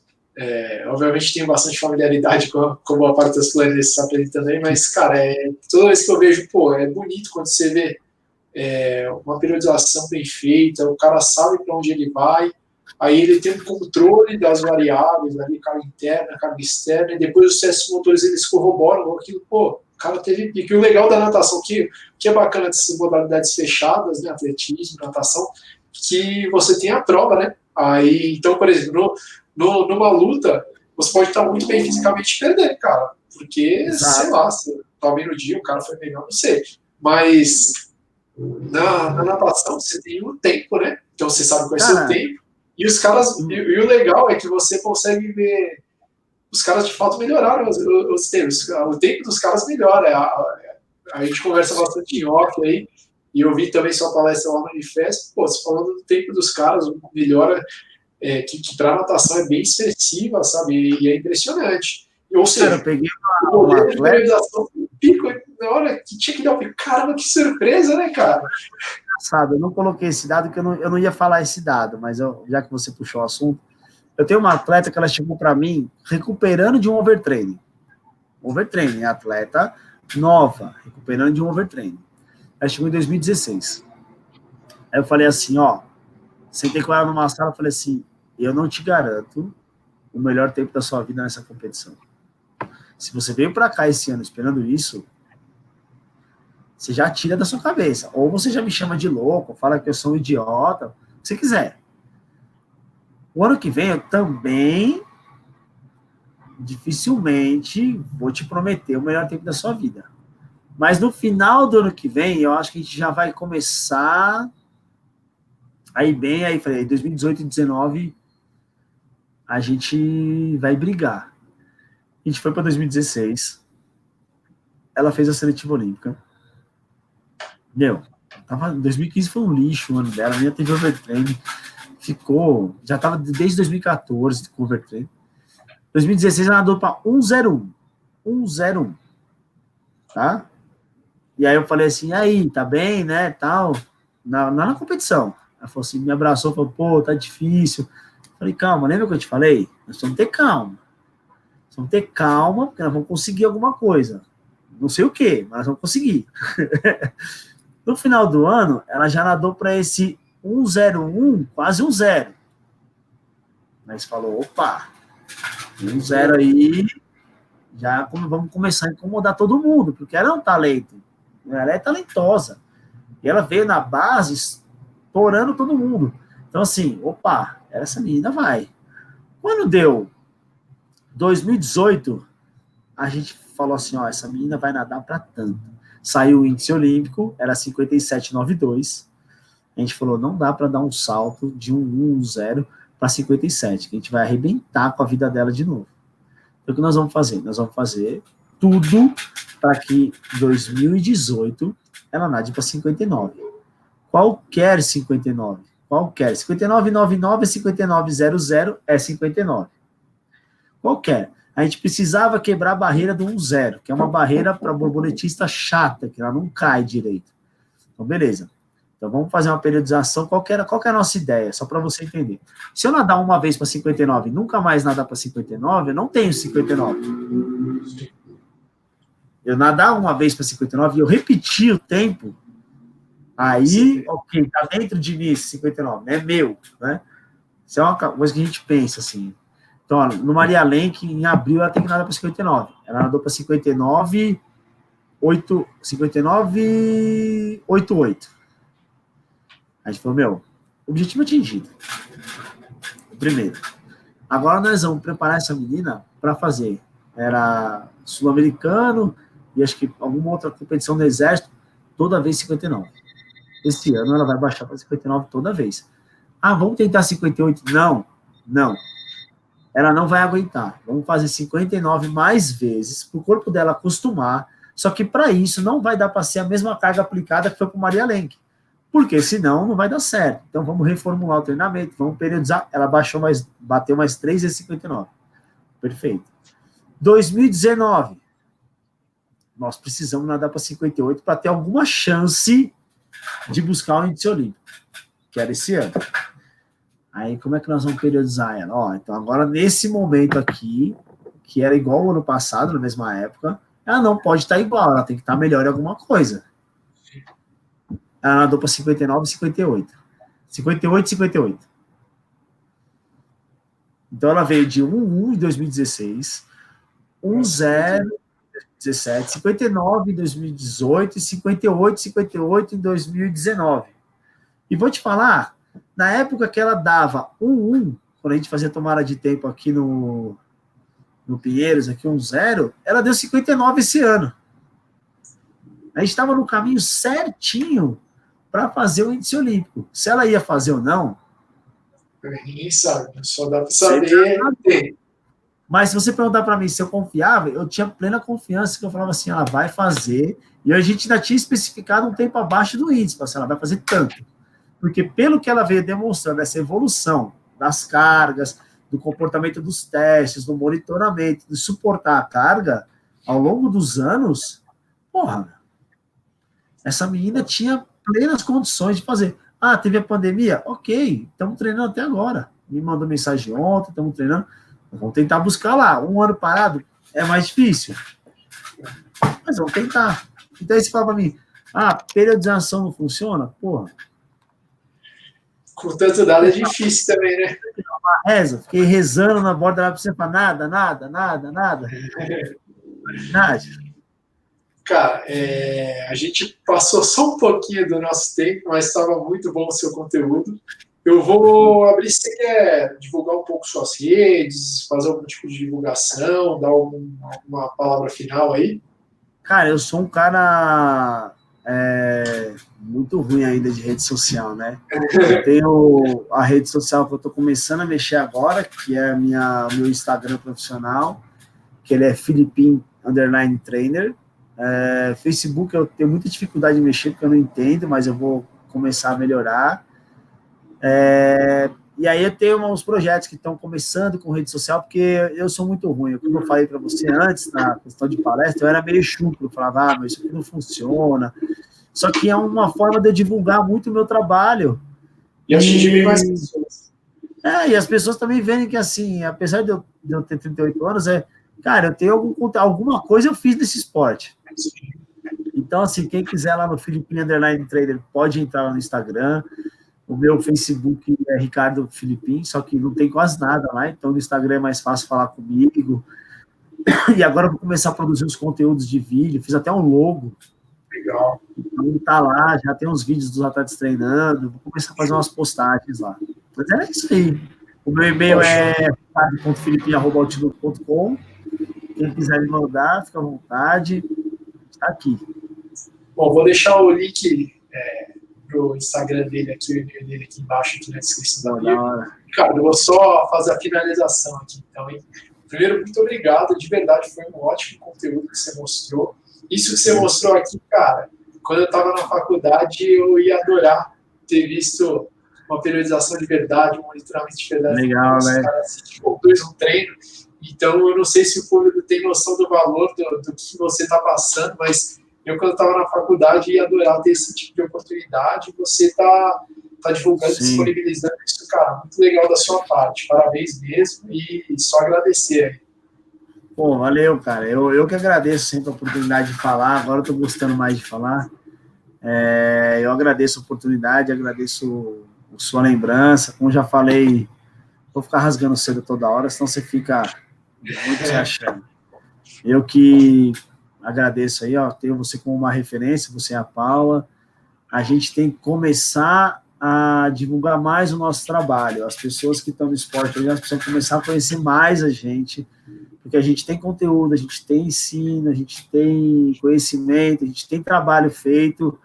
obviamente tenho bastante familiaridade com a parte das planilhas também, mas, cara, toda vez que eu vejo, é bonito quando você vê uma periodização bem feita, o cara sabe para onde ele vai, aí ele tem um controle das variáveis, ali, carga interna, carga externa, e depois os testes motores eles corroboram aquilo, o cara teve pique. E o legal da natação, que é bacana dessas modalidades fechadas, né, atletismo, natação, que você tem a prova, né? Aí, então, por exemplo, numa luta, você pode estar muito bem fisicamente e perder, cara. Porque, sei lá, você tá bem no dia, o cara foi melhor, não sei. Mas na natação você tem um tempo, né? Então você sabe qual é o seu tempo. E os caras. E o legal é que você consegue ver. Os caras de fato melhoraram os tempos. O tempo dos caras melhora. A gente conversa bastante em off aí. E eu vi também sua palestra lá no Unifesp. Você falando do tempo dos caras, melhora. Que para natação é bem expressiva, sabe? E é impressionante. Ou seja, eu peguei o modelo de periodização pico na hora que tinha que dar o pico. Caramba, que surpresa, né, cara? Engraçado, eu não coloquei esse dado, porque eu não ia falar esse dado, mas já que você puxou o assunto, eu tenho uma atleta que ela chegou para mim recuperando de um overtraining. Overtraining, atleta nova, recuperando de um overtraining. Ela chegou em 2016. Aí eu falei assim, sentei com ela numa sala e falei assim, eu não te garanto o melhor tempo da sua vida nessa competição. Se você veio para cá esse ano esperando isso, você já tira da sua cabeça. Ou você já me chama de louco, fala que eu sou um idiota, o que você quiser. O ano que vem eu também dificilmente vou te prometer o melhor tempo da sua vida. Mas no final do ano que vem, eu acho que a gente já vai começar aí bem, aí falei, 2018 e 2019 a gente vai brigar. A gente foi para 2016, ela fez a seletiva olímpica. Em 2015 foi um lixo o ano dela, a minha teve overtraining, ficou, já estava desde 2014 com overtraining. 2016 ela nadou para 1,01, tá? E aí eu falei assim, aí, tá bem, né, tal. na competição. Ela falou assim, me abraçou, falou, pô, tá difícil. Eu falei, calma, lembra que eu te falei? Nós vamos ter calma. Nós vamos ter calma, porque nós vamos conseguir alguma coisa. Não sei o quê, mas nós vamos conseguir. No final do ano, ela já nadou para esse 1,01, quase 1,0. Mas falou, opa, 1,0 aí, já vamos começar a incomodar todo mundo, porque ela é um talento. Ela é talentosa. E ela veio na base estourando todo mundo. Então, assim, opa, essa menina vai. Quando deu 2018, a gente falou assim, ó, essa menina vai nadar para tanto. Saiu o índice olímpico, era 57,92. A gente falou, não dá para dar um salto de 1,10 para 57, que a gente vai arrebentar com a vida dela de novo. Então, o que nós vamos fazer? Nós vamos fazer tudo para que em 2018 ela nade para 59. Qualquer 59. Qualquer. 59,99 é 59,00 é 59. Qualquer. A gente precisava quebrar a barreira do 1,0, que é uma barreira para borboletista chata, que ela não cai direito. Então, beleza. Então, vamos fazer uma periodização. Qual que é a nossa ideia? Só para você entender. Se eu nadar uma vez para 59 e nunca mais nadar para 59, eu não tenho 59. Eu nadar uma vez para 59 e eu repetir o tempo, aí, ok, tá dentro de mim esse 59, é meu, né? Isso é uma coisa que a gente pensa, assim. Então, ó, no Maria Lenk, em abril, ela tem que nadar para 59. Ela nadou para 59,88. A gente falou, meu, objetivo atingido. Primeiro. Agora nós vamos preparar essa menina para fazer. Era sul-americano e acho que alguma outra competição do Exército, toda vez 59. Esse ano ela vai baixar para 59 toda vez. Ah, vamos tentar 58? Não. Ela não vai aguentar. Vamos fazer 59 mais vezes, para o corpo dela acostumar. Só que para isso não vai dar para ser a mesma carga aplicada que foi para o Maria Lenk. Porque senão não vai dar certo. Então vamos reformular o treinamento, vamos periodizar. Ela bateu mais 3 vezes 59. Perfeito. 2019. Nós precisamos nadar para 58 para ter alguma chance de buscar o índice olímpico, que era esse ano. Aí, como é que nós vamos periodizar ela? Ó, então, agora, nesse momento aqui, que era igual ao ano passado, na mesma época, ela não pode estar igual, ela tem que estar melhor em alguma coisa. Ela nadou para 59 e 58. 58 e 58. Então, ela veio de 1,1 em 2016, 1,0 em 2017, 59 em 2018 e 58 em 2019. E vou te falar, na época que ela dava 1,1, quando a gente fazia tomada de tempo aqui no Pinheiros, aqui 1,0, ela deu 59 esse ano. A gente estava no caminho certinho para fazer o índice olímpico. Se ela ia fazer ou não... Ninguém sabe, só dá para saber. Mas se você perguntar para mim se eu confiava, eu tinha plena confiança que eu falava assim, ela vai fazer, e a gente ainda tinha especificado um tempo abaixo do índice, assim, ela vai fazer tanto. Porque pelo que ela veio demonstrando, essa evolução das cargas, do comportamento dos testes, do monitoramento, de suportar a carga, ao longo dos anos, porra, essa menina tinha plenas condições de fazer. Ah, teve a pandemia? Ok, estamos treinando até agora. Me mandou mensagem ontem, estamos treinando. Vamos tentar buscar lá. Um ano parado é mais difícil. Mas vamos tentar. Então aí você fala para mim, periodização não funciona? Porra. Com tanto dado é difícil também, né? Reza, fiquei rezando na borda da piscina para nada. Nada. Cara, a gente passou só um pouquinho do nosso tempo, mas estava muito bom o seu conteúdo. Eu vou abrir, se você quer divulgar um pouco suas redes, fazer algum tipo de divulgação, dar uma palavra final aí. Cara, eu sou um cara muito ruim ainda de rede social, né? Eu tenho a rede social que eu estou começando a mexer agora, que é meu Instagram profissional, que ele é Filipin_Trainer. Facebook eu tenho muita dificuldade de mexer, porque eu não entendo, mas eu vou começar a melhorar. E aí eu tenho uns projetos que estão começando com rede social, porque eu sou muito ruim. Como eu falei para você antes, na questão de palestra, eu era meio chucro, eu falava, mas isso aqui não funciona. Só que é uma forma de eu divulgar muito o meu trabalho. E atingir bem mais pessoas. E as pessoas também veem que, assim, apesar de eu ter 38 anos, cara, eu tenho alguma coisa eu fiz nesse esporte. Então, assim, quem quiser lá no Filipim_Trader pode entrar lá no Instagram. O meu Facebook é Ricardo Filipim, só que não tem quase nada lá, então no Instagram é mais fácil falar comigo. E agora eu vou começar a produzir os conteúdos de vídeo, fiz até um logo. Legal. Então tá lá, já tem uns vídeos dos atletas treinando, vou começar a fazer umas postagens lá. Mas é isso aí. O meu e-mail é ricardo.filipim@outlook.com. Quem quiser me mandar, fica à vontade. Está aqui. Bom, vou deixar o link pro Instagram dele aqui, o e-mail dele aqui embaixo, aqui na descrição da minha. Ricardo, eu vou só fazer a finalização aqui, então, hein? Primeiro, muito obrigado, de verdade, foi um ótimo conteúdo que você mostrou. Isso que você mostrou aqui, cara, quando eu estava na faculdade, eu ia adorar ter visto uma periodização de verdade, um monitoramento de verdade. Legal, né? Tipo, 2 no treino. Então, eu não sei se o público tem noção do valor do que você está passando, mas eu, quando estava na faculdade, ia adorar ter esse tipo de oportunidade. Você está divulgando, disponibilizando isso, cara, muito legal da sua parte. Parabéns mesmo e só agradecer aí. Pô, valeu, cara. Eu que agradeço sempre a oportunidade de falar. Agora eu tô gostando mais de falar. Eu agradeço a oportunidade, agradeço a sua lembrança. Como já falei, vou ficar rasgando cedo toda hora, senão você fica muito se achando. Eu que agradeço aí, ó, tenho você como uma referência, você e a Paula. A gente tem que começar a divulgar mais o nosso trabalho. As pessoas que estão no esporte, elas precisam começar a conhecer mais a gente, porque a gente tem conteúdo, a gente tem ensino, a gente tem conhecimento, a gente tem trabalho feito,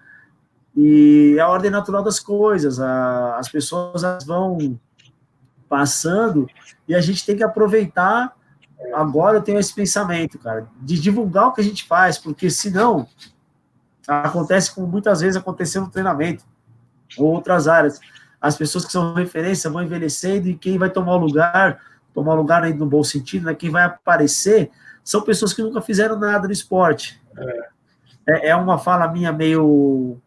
e é a ordem natural das coisas. As pessoas vão passando e a gente tem que aproveitar. Agora eu tenho esse pensamento, cara, de divulgar o que a gente faz, porque senão acontece como muitas vezes aconteceu no treinamento ou outras áreas. As pessoas que são referência vão envelhecendo e quem vai tomar o lugar aí no bom sentido, né? Quem vai aparecer são pessoas que nunca fizeram nada no esporte. É uma fala minha meio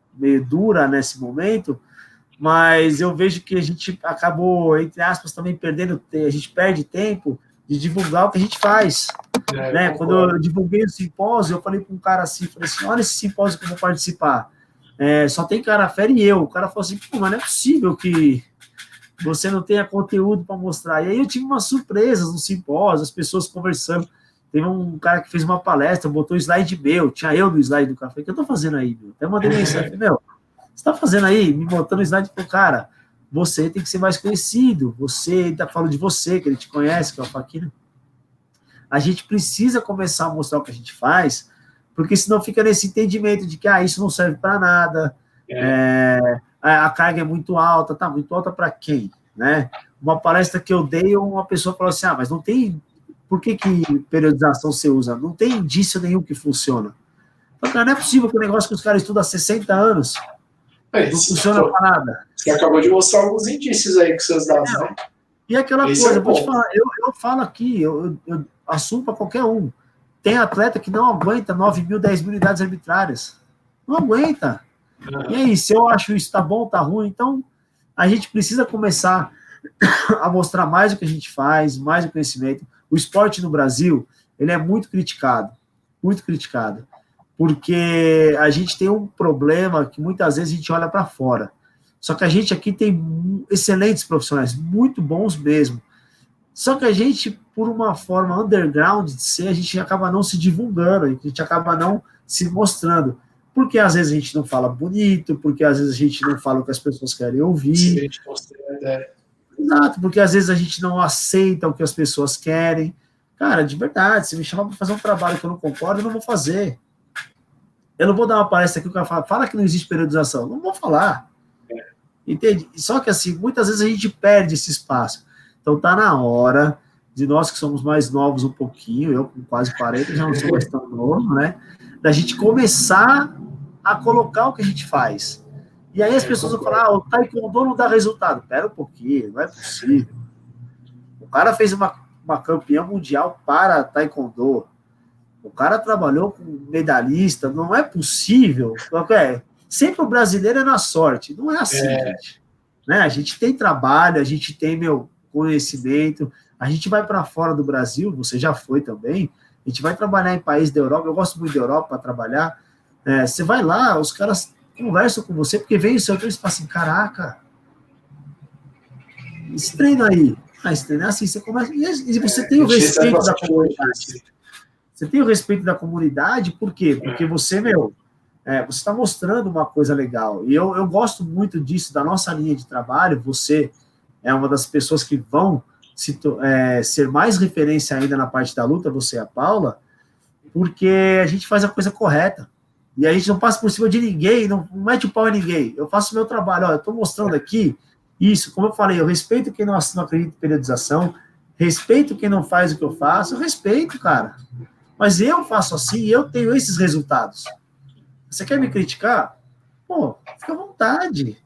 dura nesse momento, mas eu vejo que a gente acabou, entre aspas, também a gente perde tempo de divulgar o que a gente faz. Né? Quando eu divulguei o simpósio, eu falei para um cara assim, olha esse simpósio que eu vou participar. Só tem cara fera e eu. O cara falou assim, pô, mas não é possível que você não tenha conteúdo para mostrar. E aí eu tive umas surpresas no simpósio, as pessoas conversando. Teve um cara que fez uma palestra, botou um slide meu, tinha eu no slide do cara. Falei, o que eu tô fazendo aí, meu? Até mandei mensagem, falei, meu, você tá fazendo aí? Me botando o slide pro cara, você tem que ser mais conhecido, você ainda fala de você, que ele te conhece, que é o Faquina. A gente precisa começar a mostrar o que a gente faz, porque senão fica nesse entendimento de que isso não serve para nada, a carga é muito alta, tá muito alta para quem? Né? Uma palestra que eu dei, uma pessoa falou assim, mas não tem, por que periodização você usa? Não tem indício nenhum que funciona. Então, cara, não é possível que o negócio que os caras estudam há 60 anos não funciona para nada. Você acabou de mostrar alguns indícios aí com seus dados, né? E aquela coisa, eu vou te falar, eu falo aqui, eu assumo para qualquer um. Tem atleta que não aguenta 9 mil, 10 mil unidades arbitrárias. Não aguenta. E aí, se eu acho isso tá bom, tá ruim, então a gente precisa começar a mostrar mais o que a gente faz, mais o conhecimento. O esporte no Brasil, ele é muito criticado, porque a gente tem um problema que muitas vezes a gente olha para fora. Só que a gente aqui tem excelentes profissionais, muito bons mesmo. Só que a gente, por uma forma underground de ser, a gente acaba não se divulgando, a gente acaba não se mostrando. Porque às vezes a gente não fala bonito, porque às vezes a gente não fala o que as pessoas querem ouvir. Exato, porque às vezes a gente não aceita o que as pessoas querem. Cara, de verdade, se me chamar para fazer um trabalho que eu não concordo, eu não vou fazer. Eu não vou dar uma palestra aqui que o cara fala que não existe periodização. Não vou falar. Entende? Só que assim, muitas vezes a gente perde esse espaço. Então tá na hora de nós que somos mais novos um pouquinho, eu com quase 40, já não sou mais tão novo, né? Da gente começar a colocar o que a gente faz. E aí as pessoas vão falar, o taekwondo não dá resultado. Pera um pouquinho, não é possível. O cara fez uma campeã mundial para taekwondo. O cara trabalhou com medalhista, não é possível. Sempre o brasileiro é na sorte. Não é assim, gente. Né? A gente tem trabalho, a gente tem, conhecimento, a gente vai para fora do Brasil, você já foi também, a gente vai trabalhar em países da Europa, eu gosto muito da Europa para trabalhar, você vai lá, os caras conversam com você, porque vem o seu treino e fala assim, caraca, esse treino aí, esse treino é assim, você começa, e você tem o respeito da comunidade. Você tem o respeito da comunidade, por quê? Porque você, você está mostrando uma coisa legal. E eu gosto muito disso, da nossa linha de trabalho. Você é uma das pessoas que vão ser mais referência ainda na parte da luta, você e a Paula, porque a gente faz a coisa correta. E a gente não passa por cima de ninguém, não mete o pau em ninguém. Eu faço o meu trabalho. Ó, eu estou mostrando aqui isso. Como eu falei, eu respeito quem não acredita em periodização, respeito quem não faz o que eu faço, eu respeito, cara. Mas eu faço assim e eu tenho esses resultados. Você quer me criticar? Pô, fica à vontade.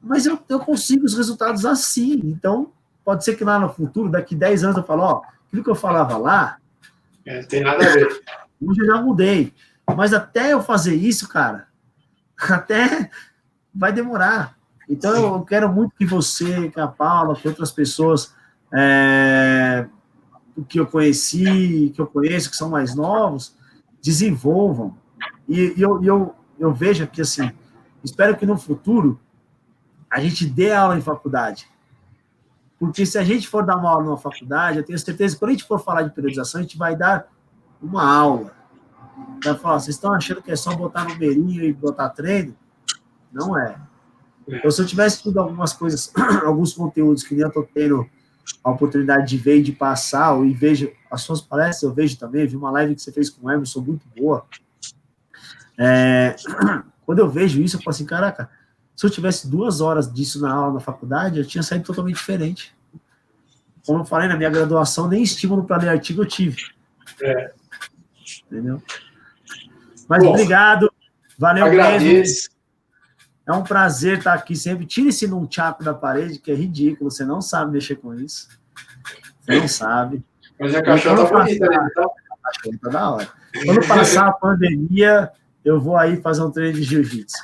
Mas eu consigo os resultados assim. Então, pode ser que lá no futuro, daqui 10 anos, eu falo, ó, aquilo que eu falava lá... Não tem nada a ver. Hoje eu já mudei. Mas até eu fazer isso, cara, até vai demorar. Então, eu quero muito que você, que a Paula, que outras pessoas que eu conheci, que eu conheço, que são mais novos, desenvolvam. E eu vejo que, assim, espero que no futuro a gente dê aula em faculdade. Porque se a gente for dar uma aula numa faculdade, eu tenho certeza que quando a gente for falar de periodização, a gente vai dar uma aula. Vai falar, vocês estão achando que é só botar numerinho e botar treino? Não é. Então, se eu tivesse tido algumas coisas, alguns conteúdos que nem eu estou tendo a oportunidade de ver e de passar, e vejo as suas palestras, eu vejo também, vi uma live que você fez com o Emerson, muito boa. Quando eu vejo isso, eu falo assim, caraca, se eu tivesse 2 horas disso na aula na faculdade, eu tinha saído totalmente diferente. Como eu falei, na minha graduação, nem estímulo para ler artigo eu tive. Entendeu? Mas bom, obrigado, valeu mesmo. É um prazer estar aqui sempre. Tire esse nunchaku da parede, que é ridículo, você não sabe mexer com isso. Você não sabe. Mas a caixota tá bonita, né? A caixota tá da hora. Quando passar a pandemia, eu vou aí fazer um treino de jiu-jitsu.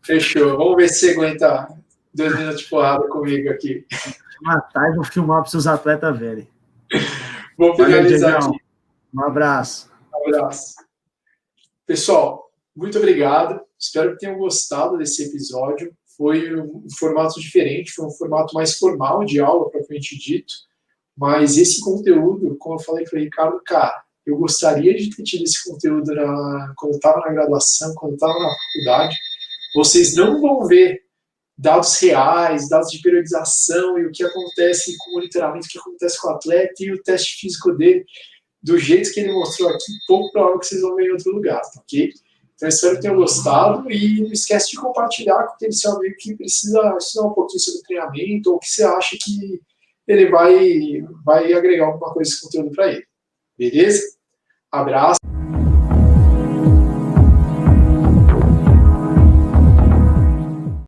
Fechou. Vamos ver se você aguenta 2 minutos de porrada comigo aqui. Vou matar e vou filmar para os seus atletas verem. Vou finalizar aqui. Um abraço. Um abraço. Pessoal, muito obrigado. Espero que tenham gostado desse episódio. Foi um formato diferente, foi um formato mais formal de aula, propriamente dito. Mas esse conteúdo, como eu falei para o Ricardo, cara, eu gostaria de ter tido esse conteúdo quando eu estava na graduação, quando eu estava na faculdade. Vocês não vão ver dados reais, dados de periodização e o que acontece com o monitoramento, o que acontece com o atleta e o teste físico dele, do jeito que ele mostrou aqui, pouco provável que vocês vão ver em outro lugar, tá ok? Então, espero que tenham gostado e não esquece de compartilhar com aquele seu amigo que precisa estudar um pouquinho sobre treinamento ou que você acha que ele vai agregar alguma coisa, esse conteúdo para ele. Beleza? Abraço.